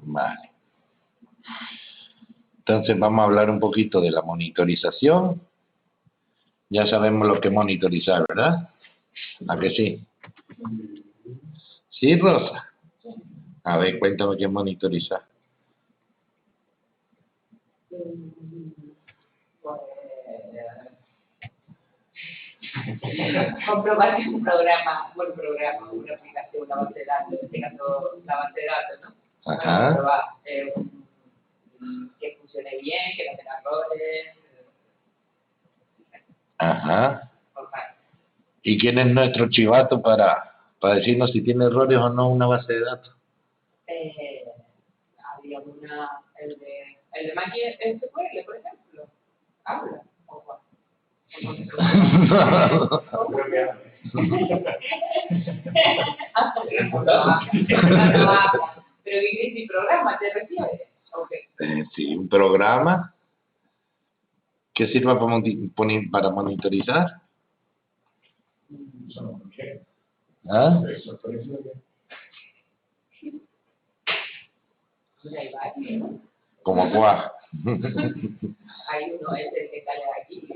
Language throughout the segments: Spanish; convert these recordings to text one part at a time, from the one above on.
Vale. Entonces vamos a hablar un poquito de la monitorización. Ya sabemos lo que es monitorizar, ¿verdad? ¿A que sí? ¿Sí, Rosa? A ver, cuéntame qué es monitorizar. Comprobar que un programa, una aplicación, una base de datos, en este caso la base de datos, ¿no? Ajá. Comprobar que funcione bien, que no tenga errores. Ajá. ¿Y quién es nuestro chivato para decirnos si tiene errores o no una base de datos? Había el de MySQL, por ejemplo. Habla. Pero ¿qué programa te refieres? Okay. Sí, un programa que sirva para monitorizar. ¿Ah? ¿Cómo cuál? Hay uno, es el que sale aquí.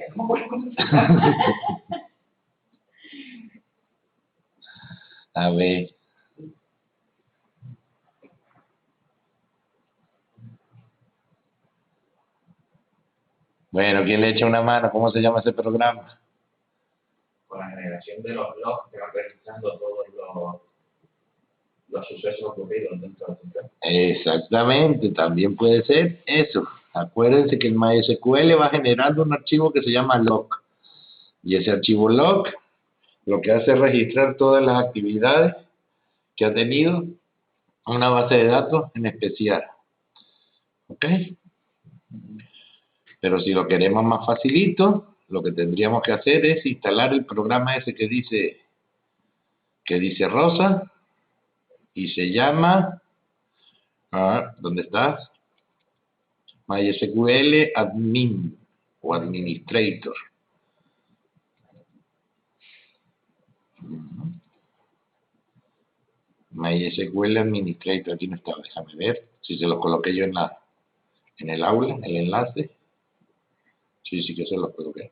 A ver. Bueno, ¿quién le echa una mano? ¿Cómo se llama ese programa? Con la generación de los logs que van registrando todos los sucesos ocurridos dentro del sistema. Exactamente, también puede ser eso. Acuérdense que el MySQL va generando un archivo que se llama log. Y ese archivo log lo que hace es registrar todas las actividades que ha tenido una base de datos en especial. ¿Ok? Pero si lo queremos más facilito, lo que tendríamos que hacer es instalar el programa ese que dice Rosa y se llama, ¿dónde estás? MySQL Admin o Administrator. MySQL Administrator, aquí no está, déjame ver si se lo coloqué yo en el aula, el enlace. Sí que se lo coloqué.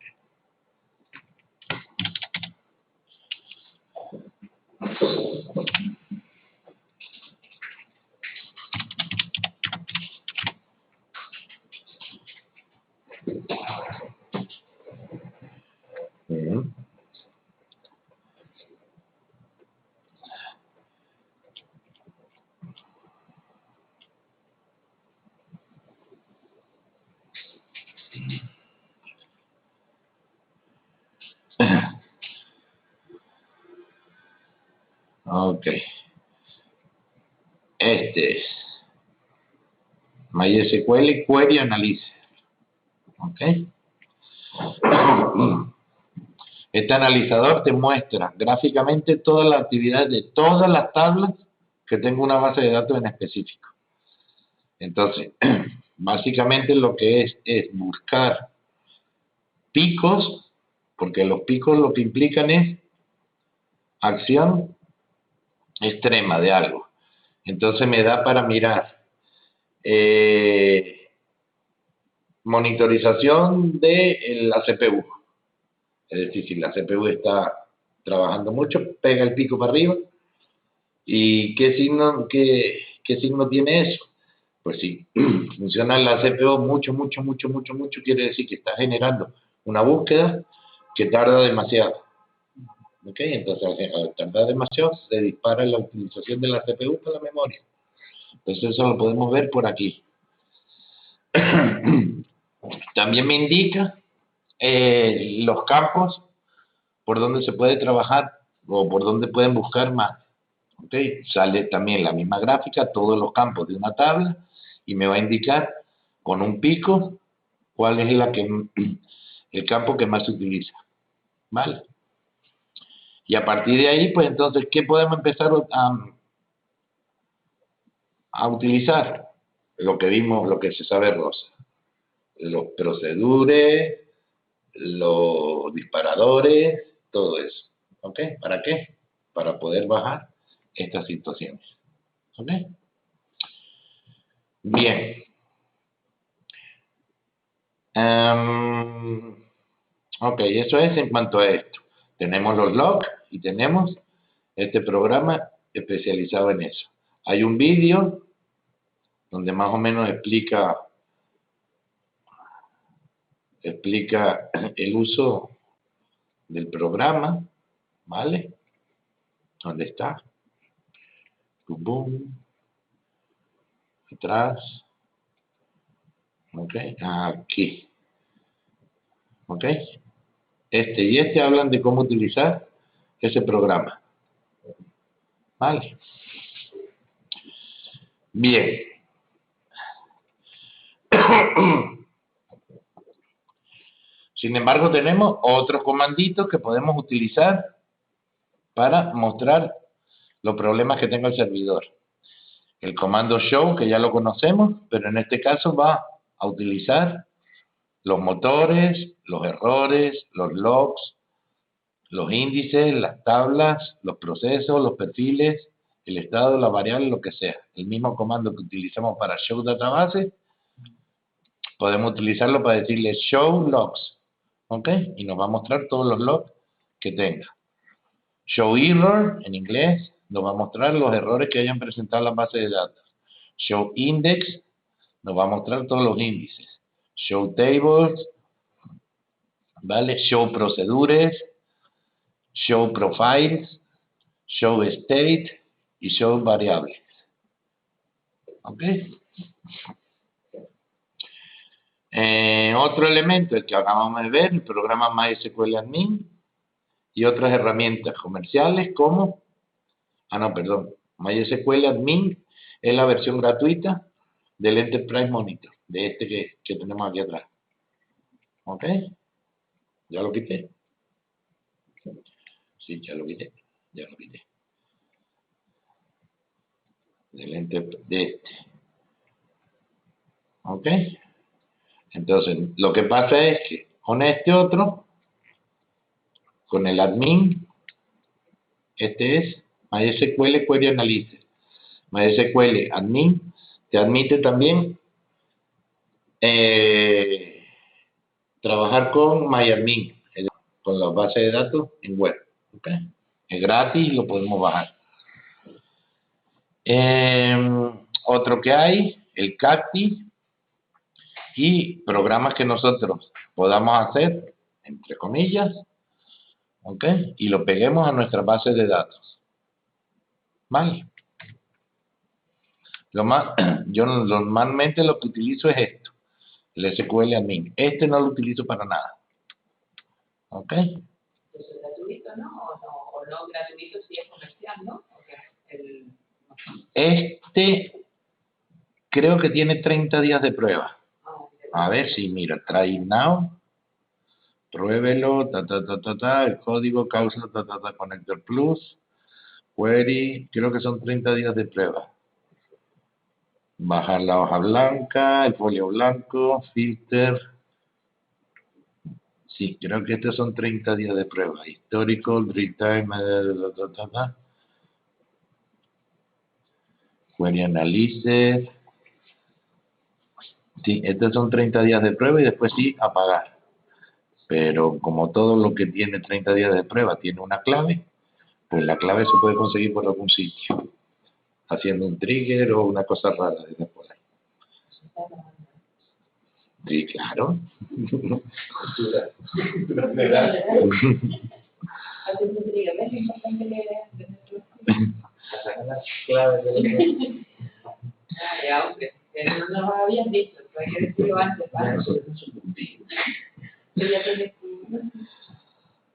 Ok. Este es MySQL Query Analyzer. Ok. Este analizador te muestra gráficamente todas las actividades de todas las tablas que tenga una base de datos en específico. Entonces, básicamente lo que es buscar picos, porque los picos lo que implican es acción extrema de algo. Entonces me da para mirar monitorización de la CPU. Es decir, si la CPU está trabajando mucho, pega el pico para arriba. ¿Y qué signo tiene eso? Pues si funciona la CPU mucho, quiere decir que está generando una búsqueda que tarda demasiado. ¿Ok? Entonces, al tardar demasiado, se dispara la utilización de la CPU para la memoria. Entonces, eso lo podemos ver por aquí. También me indica los campos por donde se puede trabajar o por donde pueden buscar más. ¿Ok? Sale también la misma gráfica, todos los campos de una tabla, y me va a indicar con un pico cuál es el campo que más se utiliza. ¿Vale? Y a partir de ahí, pues entonces, ¿qué podemos empezar a utilizar? Lo que vimos, lo que se sabe Rosa. Los procedures, los disparadores, todo eso. ¿Ok? ¿Para qué? para poder bajar estas situaciones. ¿Ok? Bien. Ok, eso es en cuanto a esto. Tenemos los logs y tenemos este programa especializado en eso. Hay un vídeo donde más o menos explica el uso del programa, ¿vale? ¿Dónde está? Boom. Atrás. Ok, aquí. Ok. Este y este hablan de cómo utilizar ese programa. ¿Vale? Bien. Sin embargo, tenemos otros comanditos que podemos utilizar para mostrar los problemas que tenga el servidor. El comando show, que ya lo conocemos, pero en este caso va a utilizar los motores, los errores, los logs, los índices, las tablas, los procesos, los perfiles, el estado, la variable, lo que sea. El mismo comando que utilizamos para show database, podemos utilizarlo para decirle show logs. ¿Ok? Y nos va a mostrar todos los logs que tenga. Show error, en inglés, nos va a mostrar los errores que hayan presentado las bases de datos. Show index, nos va a mostrar todos los índices. Show tables, ¿vale? Show procedures, show profiles, show state y show variables. ¿Ok? Otro elemento, el que acabamos de ver, el programa MySQL Admin y otras herramientas comerciales como, MySQL Admin es la versión gratuita del Enterprise Monitor, de este que tenemos aquí atrás. ¿Ok? ¿Ya lo quité? Sí, ya lo quité. De este. ¿Ok? Entonces, lo que pasa es que con este otro, con el admin, este es MySQL Query Analysis. MySQL Admin te admite también trabajar con MyAdmin, con la base de datos en web. ¿Okay? Es gratis y lo podemos bajar. Otro que hay, el Cacti, y programas que nosotros podamos hacer, entre comillas, ¿ok? Y lo peguemos a nuestra base de datos. ¿Vale? Yo normalmente lo que utilizo es esto, el SQL Admin. Este no lo utilizo para nada. ¿Ok? ¿Es gratuito, no? O no gratuito si es comercial, ¿no? Este creo que tiene 30 días de prueba. A ver si, mira, try now. Pruébelo, el código, causa, connector plus, query, creo que son 30 días de prueba. Bajar la hoja blanca, el folio blanco, filter. Sí, creo que estos son 30 días de prueba. Historical, real time, query analysis. Sí, estos son 30 días de prueba y después sí, apagar. Pero como todo lo que tiene 30 días de prueba tiene una clave, pues la clave se puede conseguir por algún sitio, haciendo un trigger o una cosa rara desde por ahí. Sí, claro. Ya, hombre, no nos habían dicho, hay que decirlo antes, ¿vale?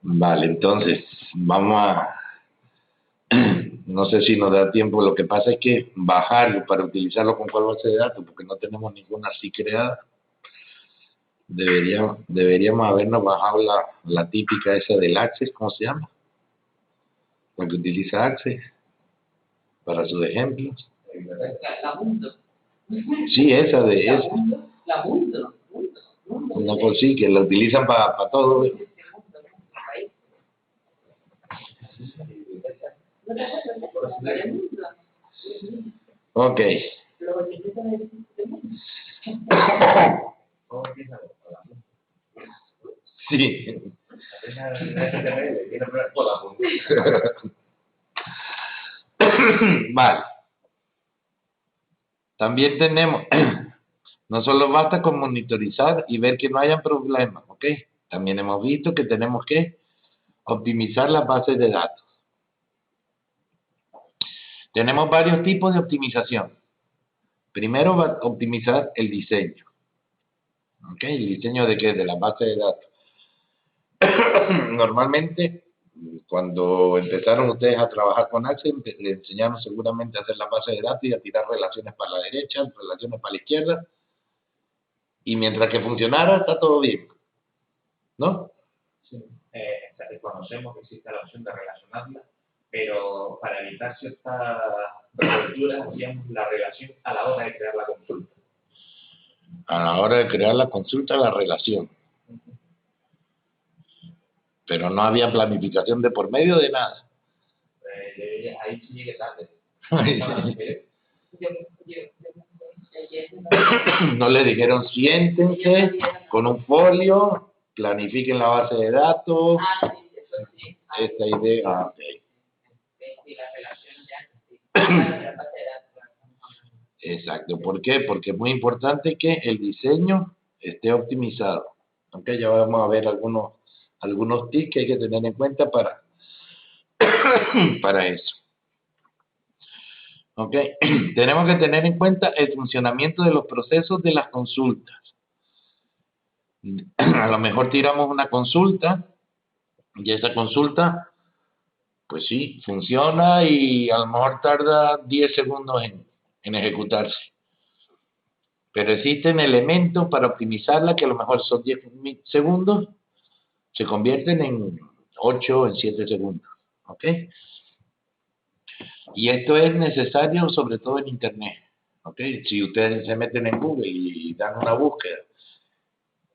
Vale, entonces, vamos a... No sé si nos da tiempo, lo que pasa es que bajarlo para utilizarlo con cuál base de datos, porque no tenemos ninguna así creada. Deberíamos habernos bajado la típica esa del Access, ¿cómo se llama? La que utiliza Access para sus ejemplos. La Mundo. Sí, esa de esa. La Mundo. Una cosa sí, que la utilizan para todo. Ok. ¿Cómo empieza? Sí. Apenas en HTML tiene problemas con la punta. Vale. También tenemos, no solo basta con monitorizar y ver que no hayan problemas, ¿ok? También hemos visto que tenemos que optimizar las bases de datos. Tenemos varios tipos de optimización. Primero va a optimizar el diseño. ¿Ok? ¿El diseño de qué? De la base de datos. Normalmente, cuando empezaron ustedes a trabajar con Access, le enseñaron seguramente a hacer la base de datos y a tirar relaciones para la derecha, relaciones para la izquierda. Y mientras que funcionara, está todo bien. ¿No? Sí. Conocemos que existe la opción de relacionarla, pero para evitar ciertas revolturas hacíamos la relación a la hora de crear la consulta. A la hora de crear la consulta, la relación. Pero no había planificación de por medio de nada. Ahí sí llegué tarde. No le dijeron siéntense con un folio, planifiquen la base de datos, esta idea. Okay. Exacto. ¿Por qué? Porque es muy importante que el diseño esté optimizado. Aunque ya vamos a ver algunos tips que hay que tener en cuenta para eso. ¿Ok? Tenemos que tener en cuenta el funcionamiento de los procesos de las consultas. A lo mejor tiramos una consulta y esa consulta, pues sí, funciona y a lo mejor tarda 10 segundos en ejecutarse. Pero existen elementos para optimizarla que a lo mejor son 10 segundos, se convierten en 8 o en 7 segundos. ¿Ok? Y esto es necesario sobre todo en Internet. ¿Ok? Si ustedes se meten en Google y dan una búsqueda,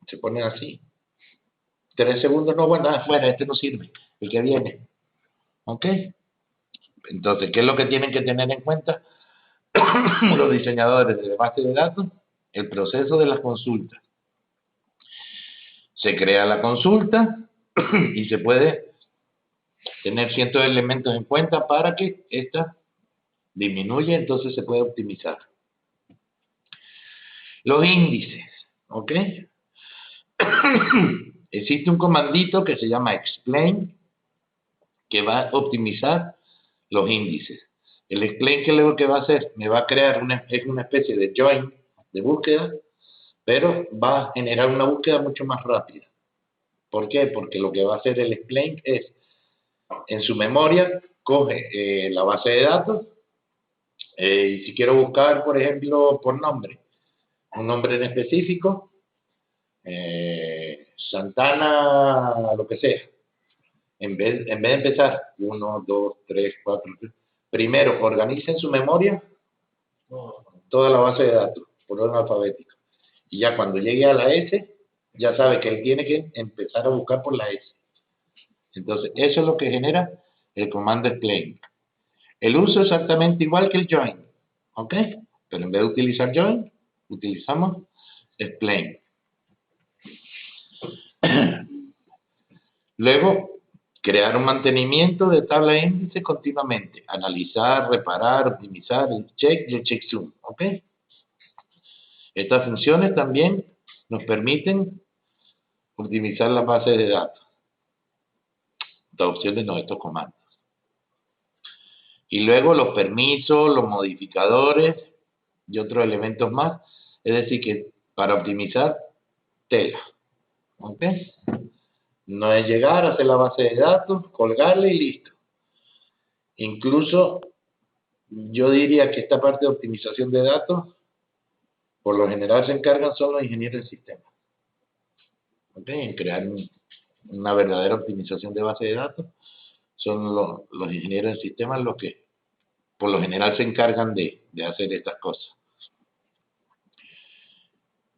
se ponen así. 3 segundos, no, bueno, fuera, este no sirve, el que viene. ¿Ok? Entonces, ¿qué es lo que tienen que tener en cuenta los diseñadores de base de datos? El proceso de las consultas. Se crea la consulta y se puede tener ciertos elementos en cuenta para que ésta disminuya, entonces se puede optimizar. Los índices, ¿ok? Existe un comandito que se llama explain, que va a optimizar los índices. El explain, ¿qué es lo que va a hacer? Me va a crear una especie de join de búsqueda, pero va a generar una búsqueda mucho más rápida. ¿Por qué? Porque lo que va a hacer el explain es, en su memoria, coge la base de datos, y si quiero buscar, por ejemplo, por nombre, un nombre en específico, Santana, lo que sea, en vez de empezar 1, 2, 3, 4, primero organiza en su memoria toda la base de datos por orden alfabético. Y ya cuando llegue a la S, ya sabe que él tiene que empezar a buscar por la S. Entonces, eso es lo que genera el comando explain. El uso es exactamente igual que el join, ¿ok? Pero en vez de utilizar join, utilizamos explain. Luego, crear un mantenimiento de tabla de índice continuamente. Analizar, reparar, optimizar el check y el checksum, ¿ok? Estas funciones también nos permiten optimizar las bases de datos. Estas opciones no, estos comandos. Y luego los permisos, los modificadores y otros elementos más. Es decir, que para optimizar, tela. ¿Ok? No es llegar a hacer la base de datos, colgarle y listo. Incluso yo diría que esta parte de optimización de datos, por lo general se encargan son los ingenieros de sistemas. ¿Ok? En crear una verdadera optimización de base de datos, son los ingenieros de sistemas los que por lo general se encargan de hacer estas cosas.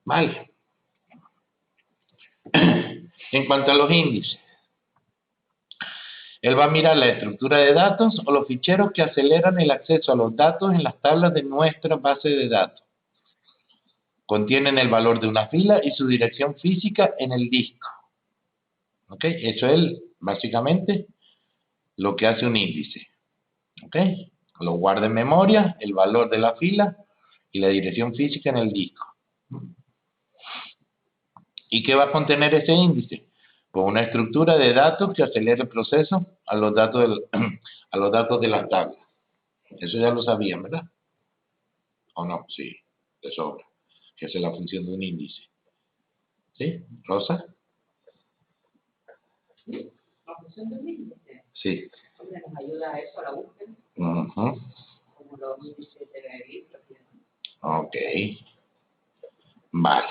Vale. En cuanto a los índices, Él va a mirar la estructura de datos o los ficheros que aceleran el acceso a los datos en las tablas de nuestra base de datos. Contienen el valor de una fila y su dirección física en el disco. ¿Ok? Eso es básicamente lo que hace un índice. ¿Ok? Lo guarda en memoria, el valor de la fila y la dirección física en el disco. ¿Y qué va a contener ese índice? Pues una estructura de datos que acelera el proceso a los datos, a los datos de las tablas. Eso ya lo sabían, ¿verdad? ¿O no? Sí, de sobra. Que esa es la función de un índice. ¿Sí? ¿Rosa? La función de un índice. Sí. Hombre, nos ayuda a eso, a la búsqueda, como los índices de la lista. Ok. Vale.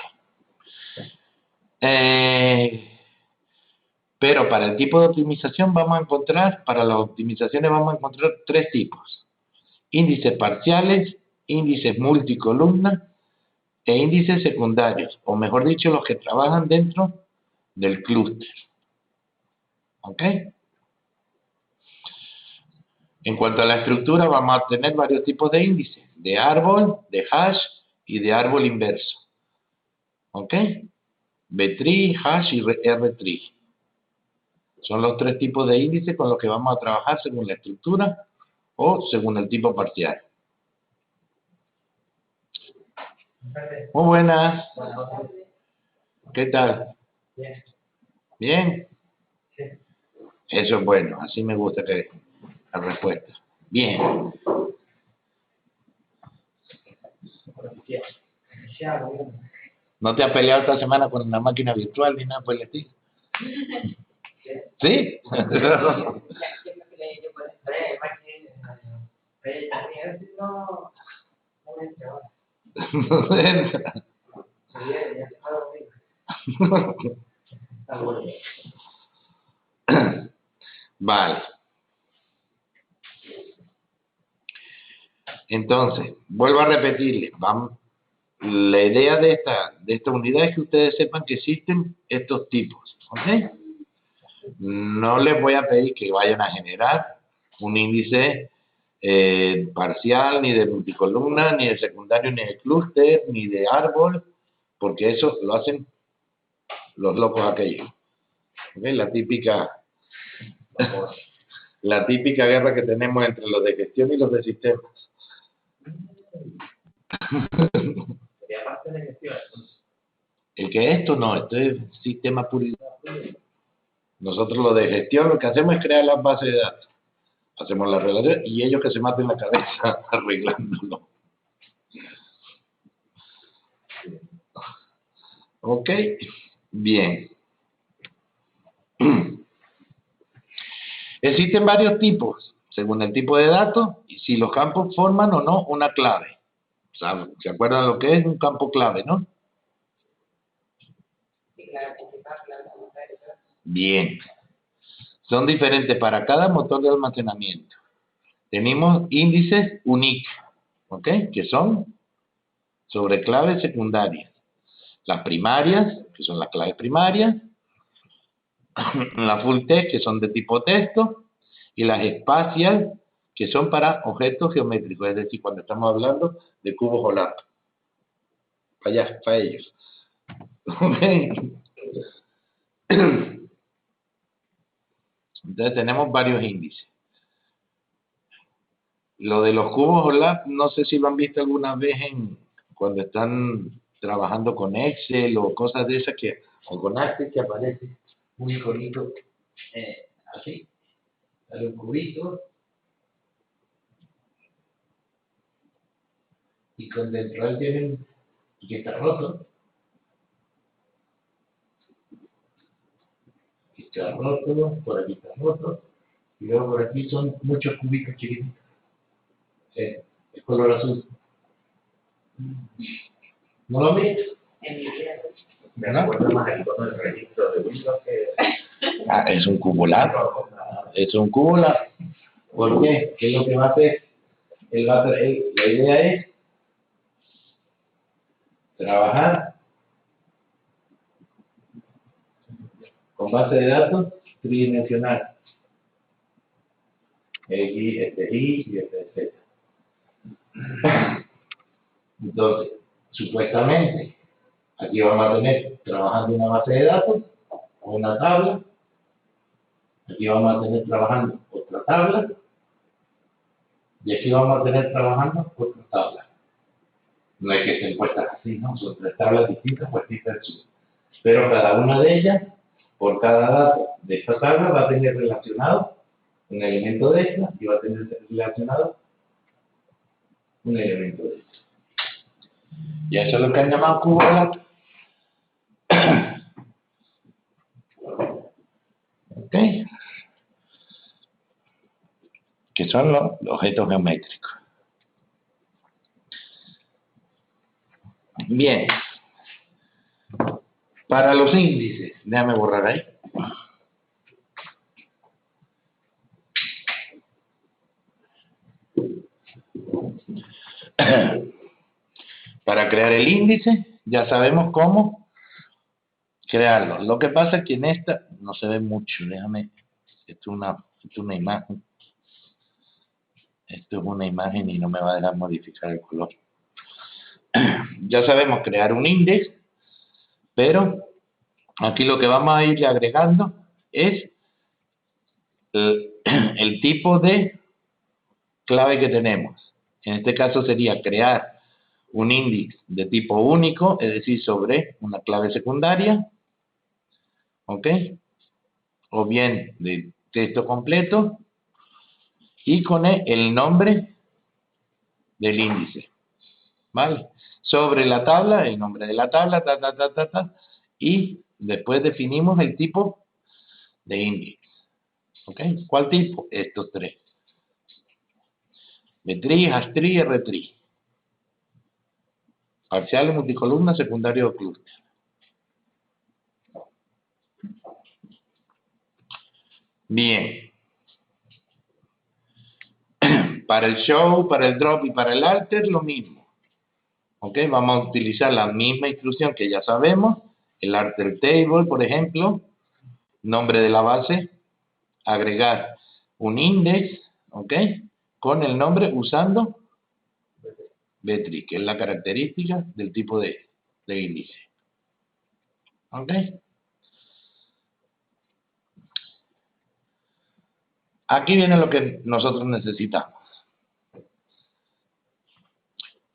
Pero para el tipo de optimización vamos a encontrar, para las optimizaciones vamos a encontrar tres tipos. Índices parciales, índices multicolumna e índices secundarios, o mejor dicho, los que trabajan dentro del clúster. ¿Ok? En cuanto a la estructura, vamos a tener varios tipos de índices, de árbol, de hash y de árbol inverso. ¿Ok? B-tree, hash y R-tree. Son los tres tipos de índices con los que vamos a trabajar según la estructura o según el tipo parcial. Muy buenas. ¿Qué tal? Bien. ¿Bien? Sí. Eso es bueno, así me gusta que la respuesta. Bien. ¿No te has peleado esta semana con una máquina virtual ni nada por el estilo? ¿Sí? Vale. Entonces, vuelvo a repetirle. Vamos. La idea de esta unidad es que ustedes sepan que existen estos tipos. ¿Ok? No les voy a pedir que vayan a generar un índice parcial, ni de multicolumna, ni de secundario, ni de clúster, ni de árbol, porque eso lo hacen los locos aquellos. ¿Okay? La típica guerra que tenemos entre los de gestión y los de sistemas. Sería parte de gestión. El que esto es sistema puro. Nosotros los de gestión lo que hacemos es crear las bases de datos. Hacemos la relación y ellos que se maten la cabeza arreglándolo. ¿Ok? Bien. Existen varios tipos, según el tipo de datos, y si los campos forman o no una clave. ¿Se acuerdan lo que es un campo clave, no? Bien. Son diferentes para cada motor de almacenamiento. Tenemos índices unique, ¿ok? Que son sobre claves secundarias. Las primarias, que son las claves primarias. Las full text, que son de tipo texto. Y las espacial, que son para objetos geométricos, es decir, cuando estamos hablando de cubos o latos. Para allá, para ellos. ¿Ok? Entonces tenemos varios índices. Lo de los cubos OLAP, no sé si lo han visto alguna vez cuando están trabajando con Excel o cosas de esas o con Access, que aparece un iconito así, hay un cubito y con dentro de él tienen y que está roto. Está roto, por aquí está roto y luego por aquí son muchos cubitos chiquitos. Es color azul. ¿No lo han visto? Me recuerda más el icono del registro de Windows que... Es un cubo LAT. Es un cubo LAT. ¿Por qué? ¿Qué es lo que va a hacer? La idea es trabajar con base de datos tridimensional. X, este es Y y este es Z. Entonces, supuestamente, aquí vamos a tener trabajando una base de datos o una tabla. Aquí vamos a tener trabajando otra tabla. Y aquí vamos a tener trabajando otra tabla. No es que estén puestas así, ¿no? Son 3 tablas distintas puestas en su. Pero cada una de ellas, por cada dato de esta tabla, va a tener relacionado un elemento de esta y va a tener relacionado un elemento de esta. Y eso es lo que han llamado cubo de datos. ¿Ok? Que son los objetos geométricos. Bien. Para los índices, déjame borrar ahí. Para crear el índice, ya sabemos cómo crearlo. Lo que pasa es que en esta no se ve mucho. Déjame, esto es una imagen. Esto es una imagen y no me va a dejar modificar el color. Ya sabemos crear un índice, pero aquí lo que vamos a ir agregando es el tipo de clave que tenemos. En este caso sería crear un índice de tipo único, es decir, sobre una clave secundaria, ¿ok? O bien de texto completo y con el nombre del índice, ¿vale? Sobre la tabla, el nombre de la tabla, y después definimos el tipo de índice, ¿ok? ¿Cuál tipo? Estos 3. B-tree, hash-tree, R-tree. Parciales, multicolumna, secundario o clúster. Bien. Para el show, para el drop y para el alter, lo mismo. ¿Ok? Vamos a utilizar la misma instrucción que ya sabemos. El alter table, por ejemplo. Nombre de la base. Agregar un index, ¿ok? Con el nombre usando B-tree, que es la característica del tipo de índice. ¿Ok? Aquí viene lo que nosotros necesitamos.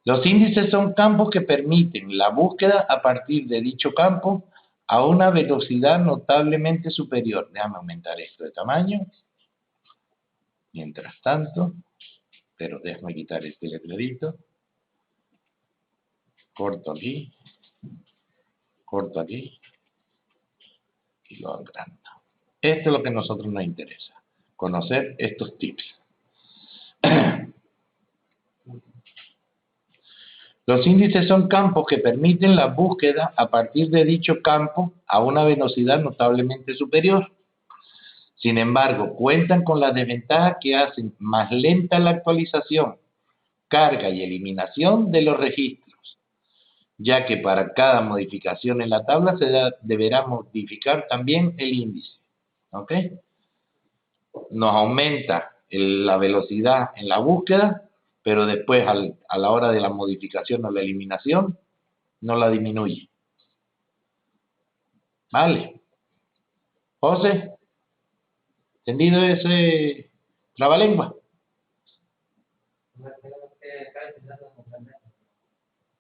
Los índices son campos que permiten la búsqueda a partir de dicho campo a una velocidad notablemente superior. Déjame aumentar esto de tamaño. Mientras tanto, pero déjame quitar este letrerito. Corto aquí y lo agrando. Esto es lo que a nosotros nos interesa, conocer estos tips. Los índices son campos que permiten la búsqueda a partir de dicho campo a una velocidad notablemente superior. Sin embargo, cuentan con las desventajas que hacen más lenta la actualización, carga y eliminación de los registros, ya que para cada modificación en la tabla se deberá modificar también el índice. ¿Ok? Nos aumenta la velocidad en la búsqueda, pero después a la hora de la modificación o la eliminación, no la disminuye. ¿Vale? José, ¿entendido ese trabalengua?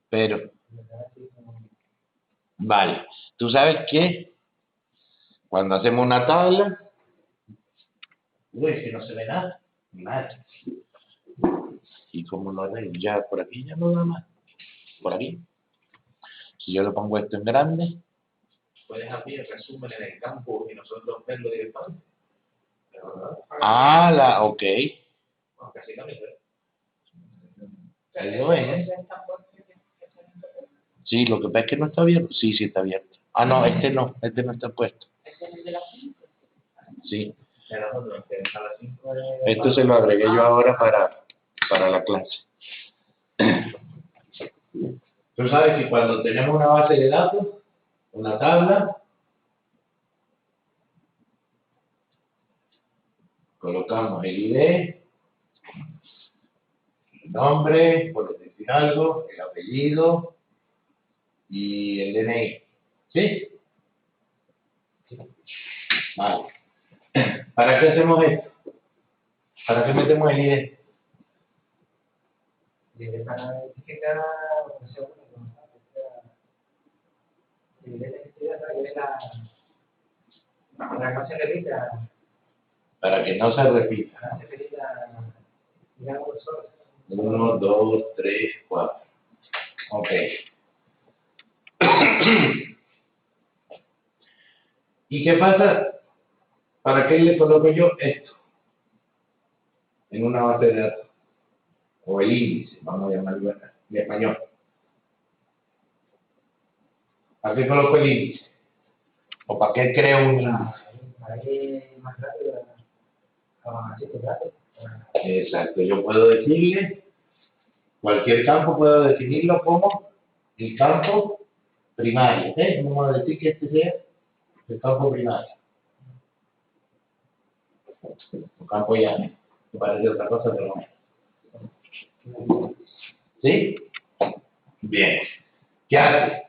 Pero, vale, tú sabes que cuando hacemos una tabla, que no se ve nada, nada. ¿Y cómo lo haré? Ya por aquí ya no da más. Por aquí. Si yo le pongo esto en grande. Puedes abrir el resumen en el campo y nosotros verlo directamente. Ok. Bueno, casi también, Ahí lo ven, ¿eh? Sí, lo que pasa es que no está abierto. Sí, sí está abierto. Ah, no está puesto. Sí. Esto se lo agregué yo ahora para la clase. Tú sabes que cuando tenemos una base de datos, una tabla, colocamos el ID, el nombre, por decir algo, el apellido y el DNI. ¿Sí? Vale. ¿Para qué hacemos esto? ¿Para qué metemos el ID? Y para identificar una segunda para que no se repita, Para que no se repita. para que se repita, digamos, solo. 1, 2, 3, 4. Ok. ¿Y qué pasa? ¿Para qué le coloco yo esto? En una base de datos. O el índice, vamos a llamarlo en español. ¿Para qué coloco el índice? ¿O para qué creo un índice? Para ir más rápido a sitios rápidos. Exacto, yo puedo decirle, cualquier campo puedo definirlo como el campo primario. Vamos a decir que este sea el campo primario. O campo llano, que parece otra cosa, pero no. ¿Sí? Bien. ¿Qué hace?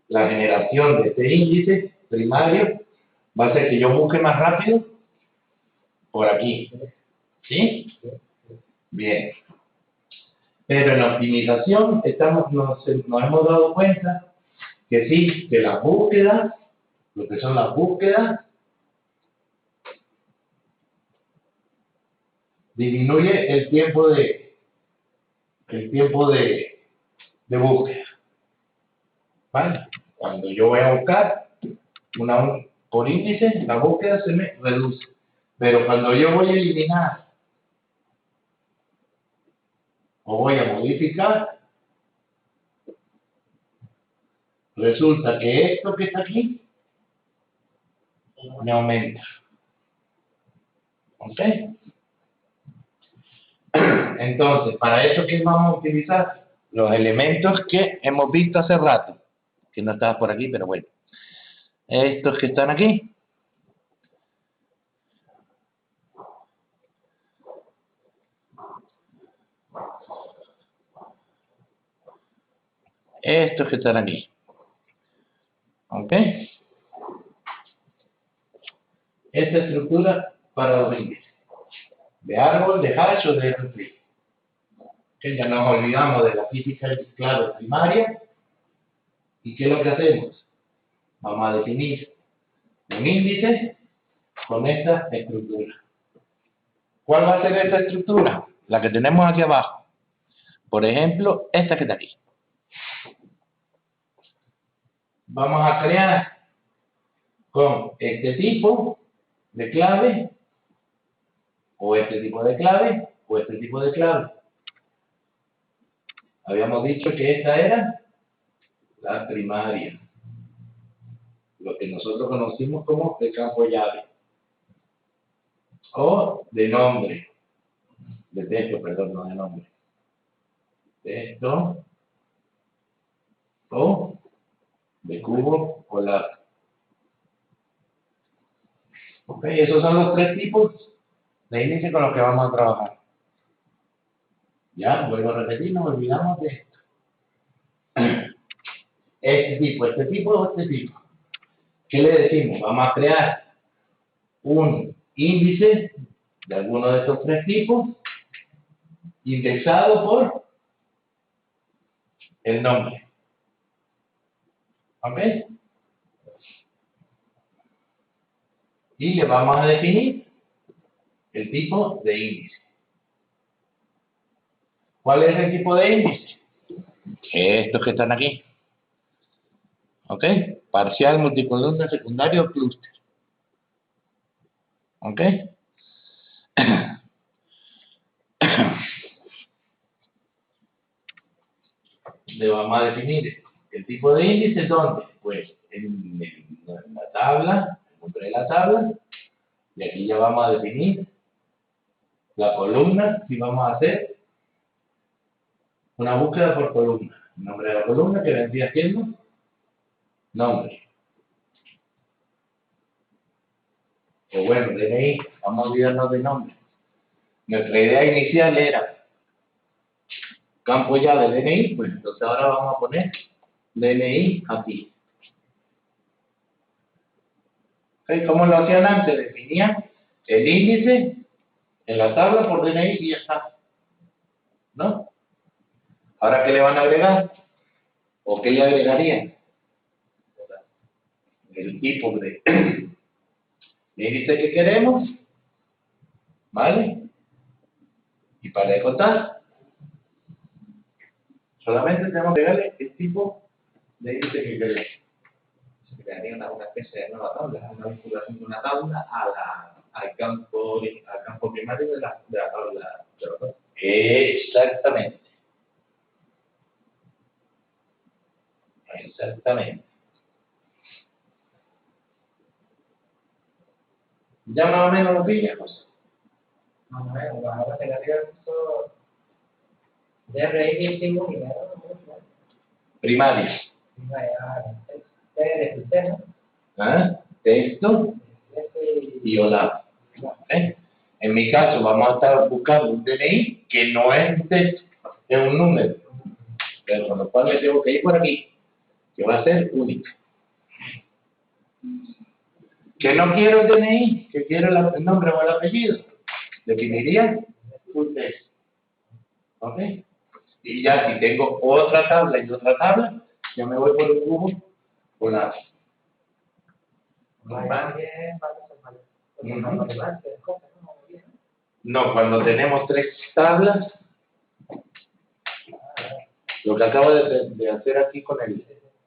La generación de este índice primario va a hacer que yo busque más rápido por aquí. ¿Sí? Bien. Pero en la optimización nos hemos dado cuenta que sí, que las búsquedas, lo que son las búsquedas, disminuye el tiempo de búsqueda. ¿Vale? Cuando yo voy a buscar por índice, la búsqueda se me reduce. Pero cuando yo voy a eliminar o voy a modificar, resulta que esto que está aquí me aumenta. ¿Ok? Entonces, para eso, ¿qué vamos a utilizar? Los elementos que hemos visto hace rato, que no estaba por aquí, pero bueno. Estos que están aquí. Estos que están aquí. ¿Ok? Esta estructura para los índices. De árbol, de hash o de retrieve. Que ya nos olvidamos de la física clave primaria. ¿Y qué es lo que hacemos? Vamos a definir un índice con esta estructura. ¿Cuál va a ser esta estructura? La que tenemos aquí abajo. Por ejemplo, esta que está aquí. Vamos a crear con este tipo de clave, o este tipo de clave, o este tipo de clave. Habíamos dicho que esta era la primaria, lo que nosotros conocimos como de campo llave, o de nombre, de texto, perdón, no de nombre, texto, o de cubo o la. Ok, esos son los tres tipos de índice con los que vamos a trabajar. Ya, vuelvo a repetir, no olvidamos de esto. Este tipo o este tipo. ¿Qué le decimos? Vamos a crear un índice de alguno de estos tres tipos, indexado por el nombre. ¿Ok? Y le vamos a definir el tipo de índice. ¿Cuál es el tipo de índice? Estos que están aquí. ¿Ok? Parcial, multicolumna, secundario, clúster. ¿Ok? Le vamos a definir el tipo de índice, ¿dónde? Pues en la tabla, el nombre de la tabla, y aquí ya vamos a definir la columna, y vamos a hacer una búsqueda por columna. El nombre de la columna que vendría siendo nombre. O bueno, DNI, vamos a olvidarnos del nombre. Nuestra idea inicial era campo ya de DNI, pues entonces ahora vamos a poner DNI aquí. ¿Ok? ¿Cómo lo hacían antes? Definían el índice en la tabla por DNI y ya está. ¿No? Ahora, ¿qué le van a agregar? ¿O qué le agregarían? El tipo de índice que queremos, ¿vale? Y para de contar, solamente tenemos que agregarle el tipo de índice que queremos. Se crearía una especie de nueva tabla, una vinculación de una tabla al campo primario de la tabla de los datos. Exactamente. Exactamente. ¿Ya más o menos lo pillas, José? Más o menos, ahora se le dio esto de reír sin unidad. Primaria. De sistema. ¿Ah? Texto y OLAP. ¿Eh? En mi caso, vamos a estar buscando un DNI que no es un texto, es un número. Pero con lo cual me tengo que ir por aquí, que va a ser único. Que no quiero el DNI, que quiero el nombre o el apellido, definiría un texto. ¿Ok? Y ya si tengo otra tabla y otra tabla, ya me voy por el cubo o la. No, cuando tenemos tres tablas, lo que acabo de hacer aquí con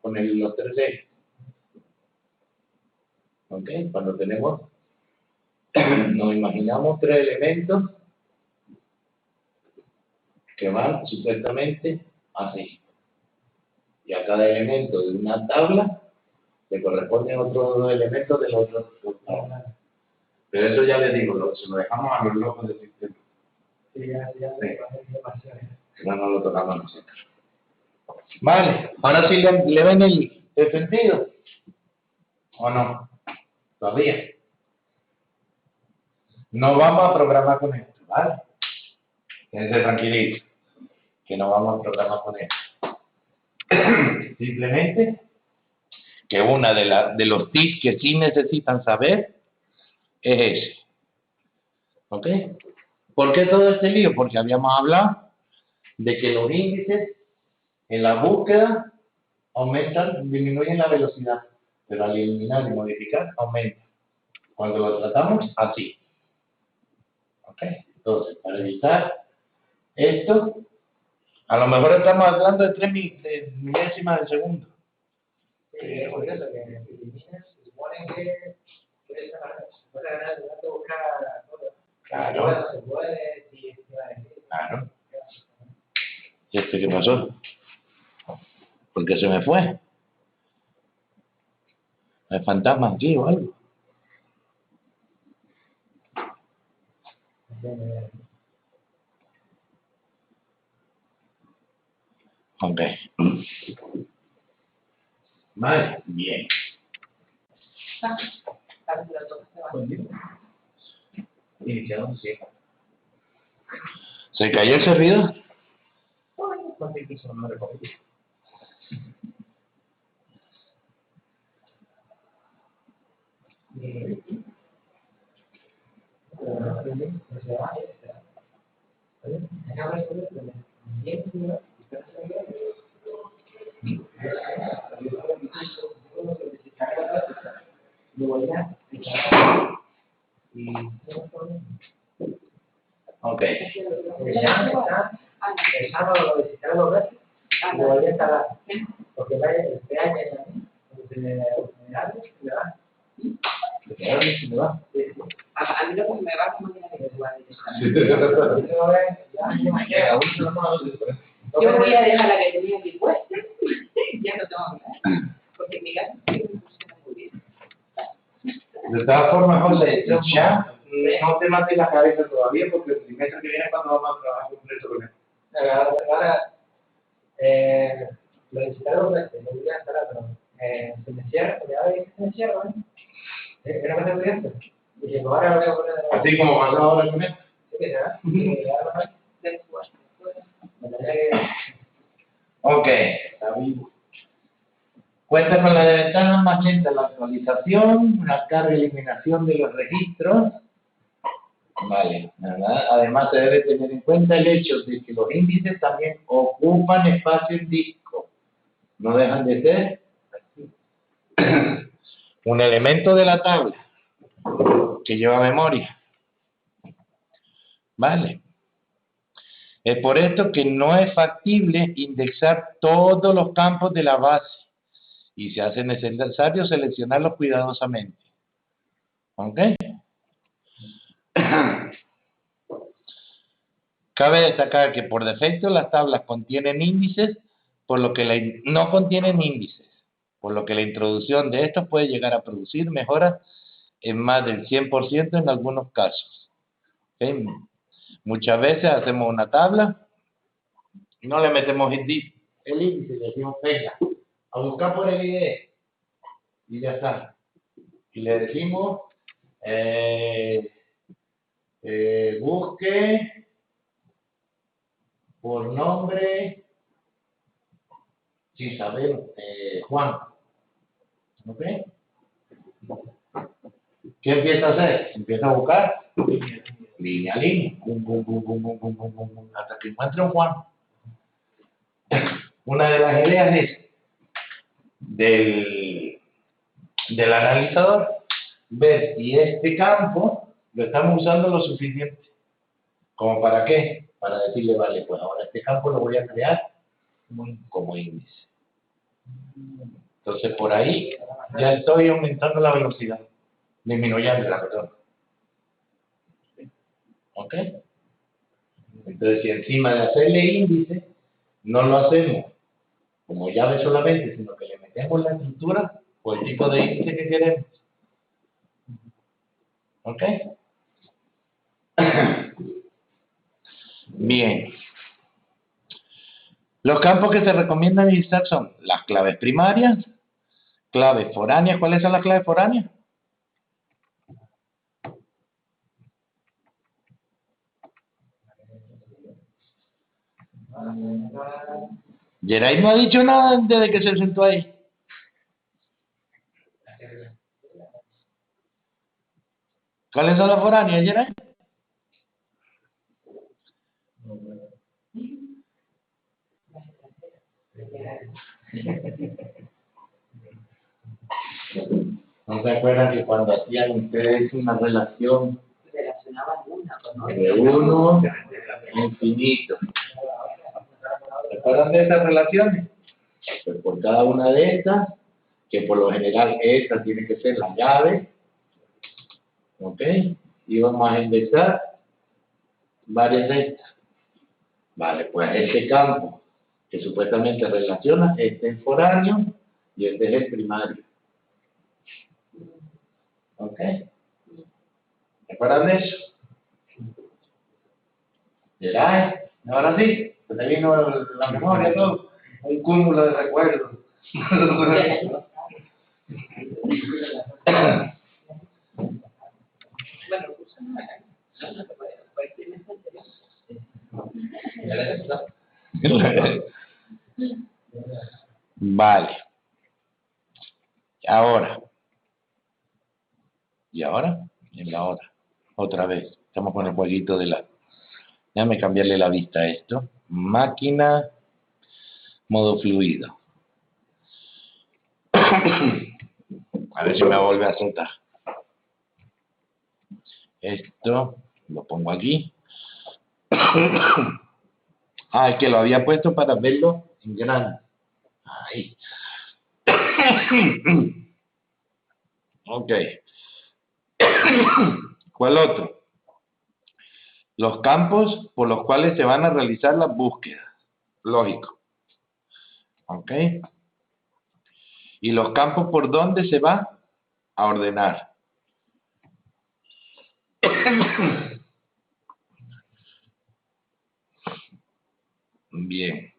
los tres ejes. ¿Ok? Cuando tenemos, nos imaginamos tres elementos que van supuestamente así. Y a cada elemento de una tabla le corresponden otros dos elementos del otro tabla. Pero eso ya les digo, se lo dejamos a los locos del sistema. Sí, ya demasiado. No lo tocamos nosotros. Vale, ahora sí le ven el sentido. ¿O no? Todavía. No vamos a programar con esto, ¿vale? Quédense tranquilitos, que no vamos a programar con esto. Simplemente que una de los tips que sí necesitan saber es ese. ¿Ok? ¿Por qué todo este lío? Porque habíamos hablado de que los índices en la búsqueda aumentan, disminuyen la velocidad, pero al eliminar y modificar aumentan. Cuando lo tratamos así. ¿Ok? Entonces, para evitar esto, a lo mejor estamos hablando de 3 milésimas de segundo. Sí, es curioso que eliminas, se supone que es para buscar todo. Claro. No se puede, sí, Claro. ¿Y este qué pasó? ¿Por qué se me fue? ¿Hay fantasmas aquí o algo? Ok. Vale, bien. Iniciado un sí. ¿Se cayó el servidor? ¿Cuánto incluso no me recuerdo? Ok. El sábado lo visitaron dos veces y lo volví a instalar. Porque este año se me va. ¿Se va? A mí lo que me va como tiene que ser. Yo voy a dejar la que tenía aquí puesta. Ya no tengo nada. Porque mi casa funciona muy bien. De todas formas, José, ya no te mates la cabeza todavía porque el trimestre que viene es cuando vamos a trabajar completo con él. Ahora, lo visitaron dos veces, lo voy a instalar, pero se me cierra, se me cierra, ¿no? Era más evidente. Y dije, ahora lo voy a poner de nuevo. Así como pasó ahora con él. Sí, que se va. Después. Me tenía que Ok. Cuenta con la de ventanas más lenta la actualización, la carga y eliminación de los registros. Vale, ¿verdad? Además se debe tener en cuenta el hecho de que los índices también ocupan espacio en disco. No dejan de ser un elemento de la tabla que lleva memoria. Vale. Es por esto que no es factible indexar todos los campos de la base y se hace necesario seleccionarlos cuidadosamente. ¿Ok? Cabe destacar que por defecto las tablas contienen índices, por lo que no contienen índices, por lo que la introducción de estos puede llegar a producir mejoras en más del 100% en algunos casos. ¿Okay? Muchas veces hacemos una tabla y no le metemos el índice, le decimos, venga, a buscar por el ID y ya está. Y le decimos, busque por nombre, si sabemos, Juan. ¿Ok? ¿Qué empieza a hacer? Empieza a buscar línea a línea, hasta que encuentre un Juan. Una de las ideas es del analizador ver si este campo lo estamos usando lo suficiente. ¿Como para qué? Para decirle, vale, pues ahora este campo lo voy a crear como índice. Entonces por ahí ya estoy aumentando la velocidad, disminuyéndola, perdón. ¿Ok? Entonces si encima de hacerle índice, no lo hacemos como llave solamente, sino que le metemos la estructura o el tipo de índice que queremos. ¿Ok? Bien. Los campos que se recomiendan iniciar son las claves primarias, claves foráneas. ¿Cuáles son las claves foráneas? Geray no ha dicho nada desde que se sentó ahí. ¿Cuáles son las foráneas, Geray? ¿No se acuerdan que cuando hacían ustedes una relación Relacionaban una con otra. de uno infinito? ¿Se acuerdan de esas relaciones? Pues por cada una de estas, que por lo general esta tiene que ser la llave, ¿ok? Y vamos a indexar varias de estas. Vale, pues este campo que supuestamente relaciona, este es foráneo y este es el primario. ¿Ok? ¿Se acuerdan de eso? ¿Será? Ahora sí, se te vino la memoria, todo. Un cúmulo de recuerdos. Bueno, usa una no se puede, cualquier mensaje. Vale. Ahora. ¿Y ahora? En la hora. Otra vez. Estamos con el jueguito de la... Déjame cambiarle la vista a esto. Máquina. Modo fluido. A ver si me vuelve a soltar. Esto lo pongo aquí. Ah, es que lo había puesto para verlo en grande. Ahí. Ok. ¿Cuál otro? Los campos por los cuales se van a realizar las búsquedas. Lógico. Ok. Y los campos por donde se va a ordenar. Bien.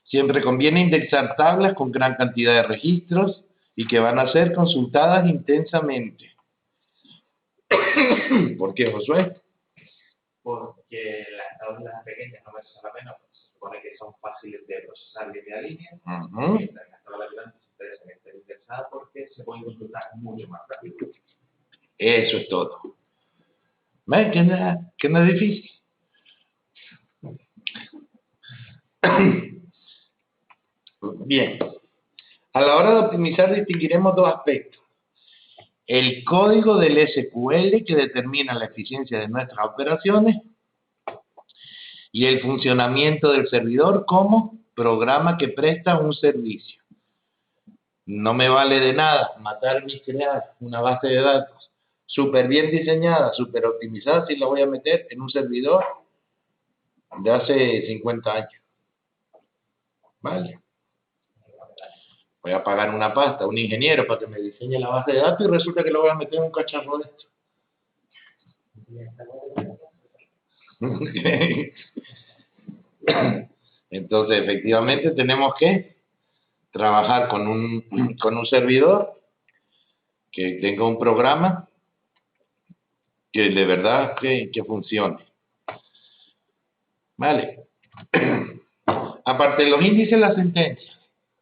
Siempre conviene indexar tablas con gran cantidad de registros y que van a ser consultadas intensamente. ¿Por qué, Josué? Porque las tablas pequeñas no merecen la pena, porque se supone que son fáciles de procesar línea a línea, Ujú. mientras que la tabla ayudante se interesa en estar interesada porque se pueden consultar mucho más rápido. Eso es todo. ¿Ves? Que no es difícil. Bien. A la hora de optimizar distinguiremos dos aspectos. El código del SQL que determina la eficiencia de nuestras operaciones y el funcionamiento del servidor como programa que presta un servicio. No me vale de nada matarme y crear una base de datos súper bien diseñada, súper optimizada, si la voy a meter en un servidor de hace 50 años. ¿Vale? Voy a pagar una pasta a un ingeniero para que me diseñe la base de datos y resulta que lo voy a meter en un cacharro de esto. Entonces, efectivamente, tenemos que trabajar con un servidor que tenga un programa que de verdad que funcione. Vale. Aparte de los índices, las sentencias.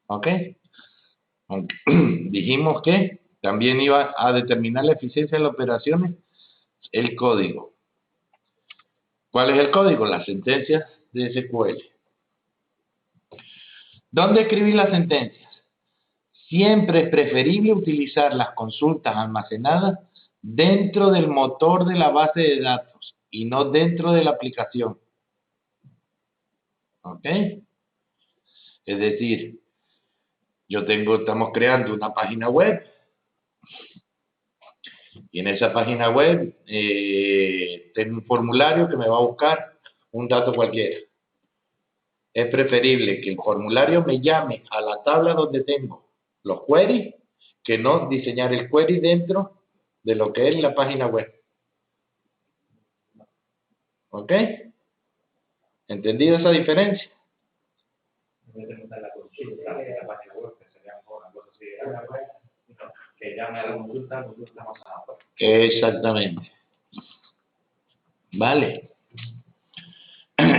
¿Ok? Dijimos que también iba a determinar la eficiencia de las operaciones el código. ¿Cuál es el código? Las sentencias de SQL. ¿Dónde escribir las sentencias? Siempre es preferible utilizar las consultas almacenadas dentro del motor de la base de datos y no dentro de la aplicación. ¿Ok? Es decir, estamos creando una página web y en esa página web tengo un formulario que me va a buscar un dato cualquiera. Es preferible que el formulario me llame a la tabla donde tengo los queries que no diseñar el query dentro de lo que es la página web. ¿Ok? ¿Entendido esa diferencia? En vez de montar la consulta en la página web, que sería una cosa así, no, que llame a la consulta más a la web. Exactamente. Vale.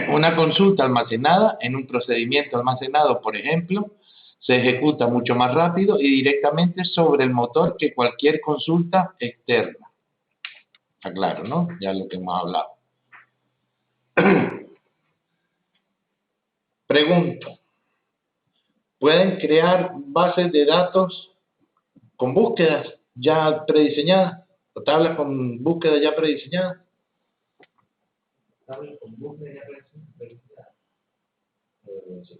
Una consulta almacenada en un procedimiento almacenado, por ejemplo, se ejecuta mucho más rápido y directamente sobre el motor que cualquier consulta externa. Está claro, ¿no? Ya lo que hemos hablado. Pregunto. ¿Pueden crear bases de datos con búsquedas ya prediseñadas? ¿O tablas con búsquedas ya prediseñadas? ¿Sabes? Con búsqueda de velocidad. Sí.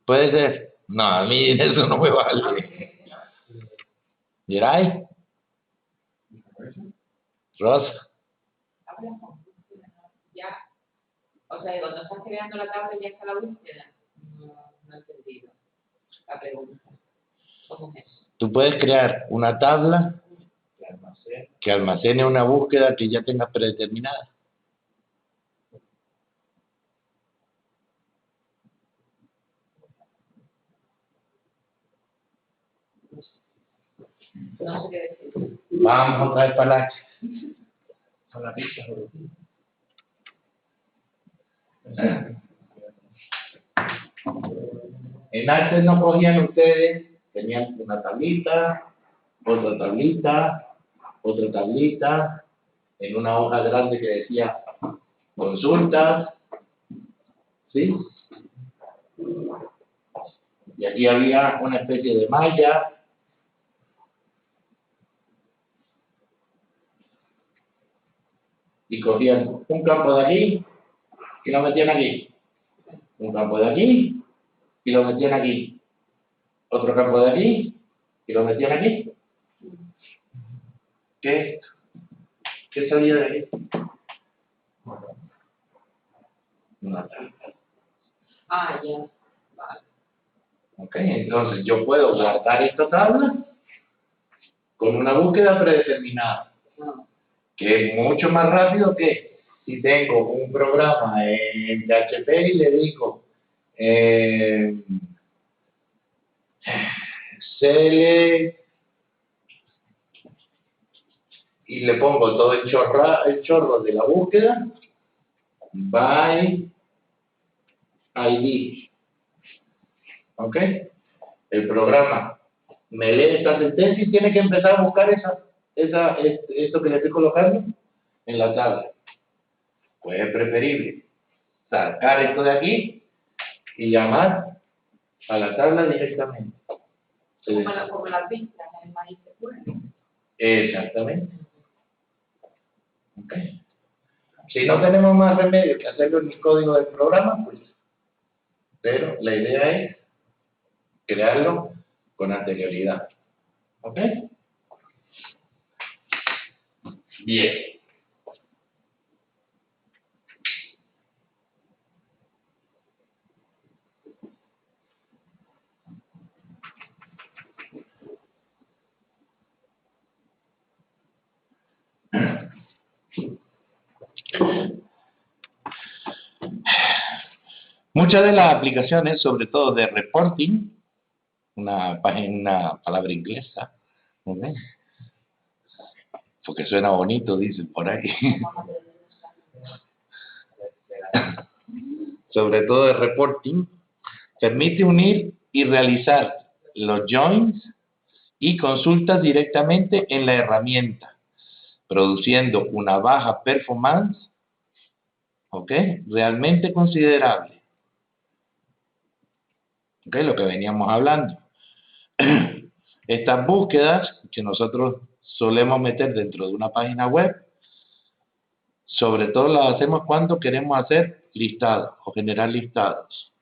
Puede ser. No, a mí eso no me vale. ¿Yeray? Rosa. Ya, o sea, cuando estás creando la tabla ya está la búsqueda. No he entendido la pregunta. ¿Cómo es eso? Tú puedes crear una tabla que almacene una búsqueda que ya tengas predeterminada. No sé qué decir. Vamos otra vez para la... Son las pistas. En Access no cogían ustedes, tenían una tablita, otra tablita, otra tablita, en una hoja grande que decía consultas, ¿sí? Y aquí había una especie de malla. Y cogían un campo de aquí y lo metían aquí. Un campo de aquí y lo metían aquí. Otro campo de aquí y lo metían aquí. ¿Qué? ¿Qué salía de aquí? Una tabla. Ah, ya. Vale. Ok, entonces yo puedo guardar esta tabla con una búsqueda predeterminada, No. que es mucho más rápido que si tengo un programa en PHP y le digo select y le pongo todo el chorro de la búsqueda, by ID. ¿Ok? El programa me lee esta sentencia y tiene que empezar a buscar esto que le estoy colocando en la tabla. Pues es preferible sacar esto de aquí y llamar a la tabla directamente. Como las vistas en el MySQL. Exactamente. Okay. Si no tenemos más remedio que hacerlo en el código del programa, pues, pero la idea es crearlo con anterioridad. ¿Ok? Bien. Muchas de las aplicaciones, sobre todo de reporting, una palabra inglesa, ¿ok? Porque suena bonito, dicen por ahí. Sobre todo de reporting, permite unir y realizar los joins y consultas directamente en la herramienta, produciendo una baja performance, ¿ok? Realmente considerable. ¿Ok? Lo que veníamos hablando. Estas búsquedas que nosotros solemos meter dentro de una página web, sobre todo las hacemos cuando queremos hacer listados o generar listados.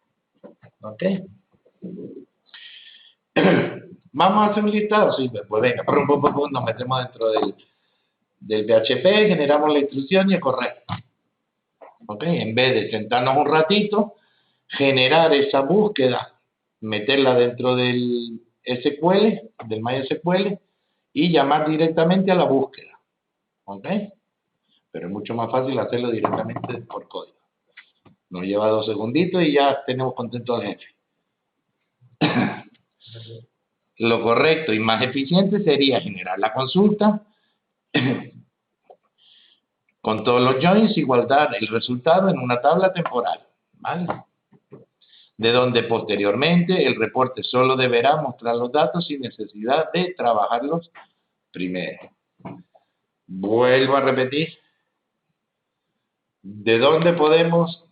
¿Ok? ¿Vamos a hacer un listado? Sí, pues venga, nos metemos dentro del PHP, generamos la instrucción y el correo. ¿Ok? En vez de sentarnos un ratito, generar esa búsqueda, meterla dentro del SQL, del MySQL, y llamar directamente a la búsqueda. ¿Ok? Pero es mucho más fácil hacerlo directamente por código. Nos lleva 2 segunditos y ya tenemos contento al jefe. Lo correcto y más eficiente sería generar la consulta con todos los joins y guardar el resultado en una tabla temporal, ¿vale? De donde posteriormente el reporte solo deberá mostrar los datos sin necesidad de trabajarlos primero. Vuelvo a repetir. ¿De dónde podemos?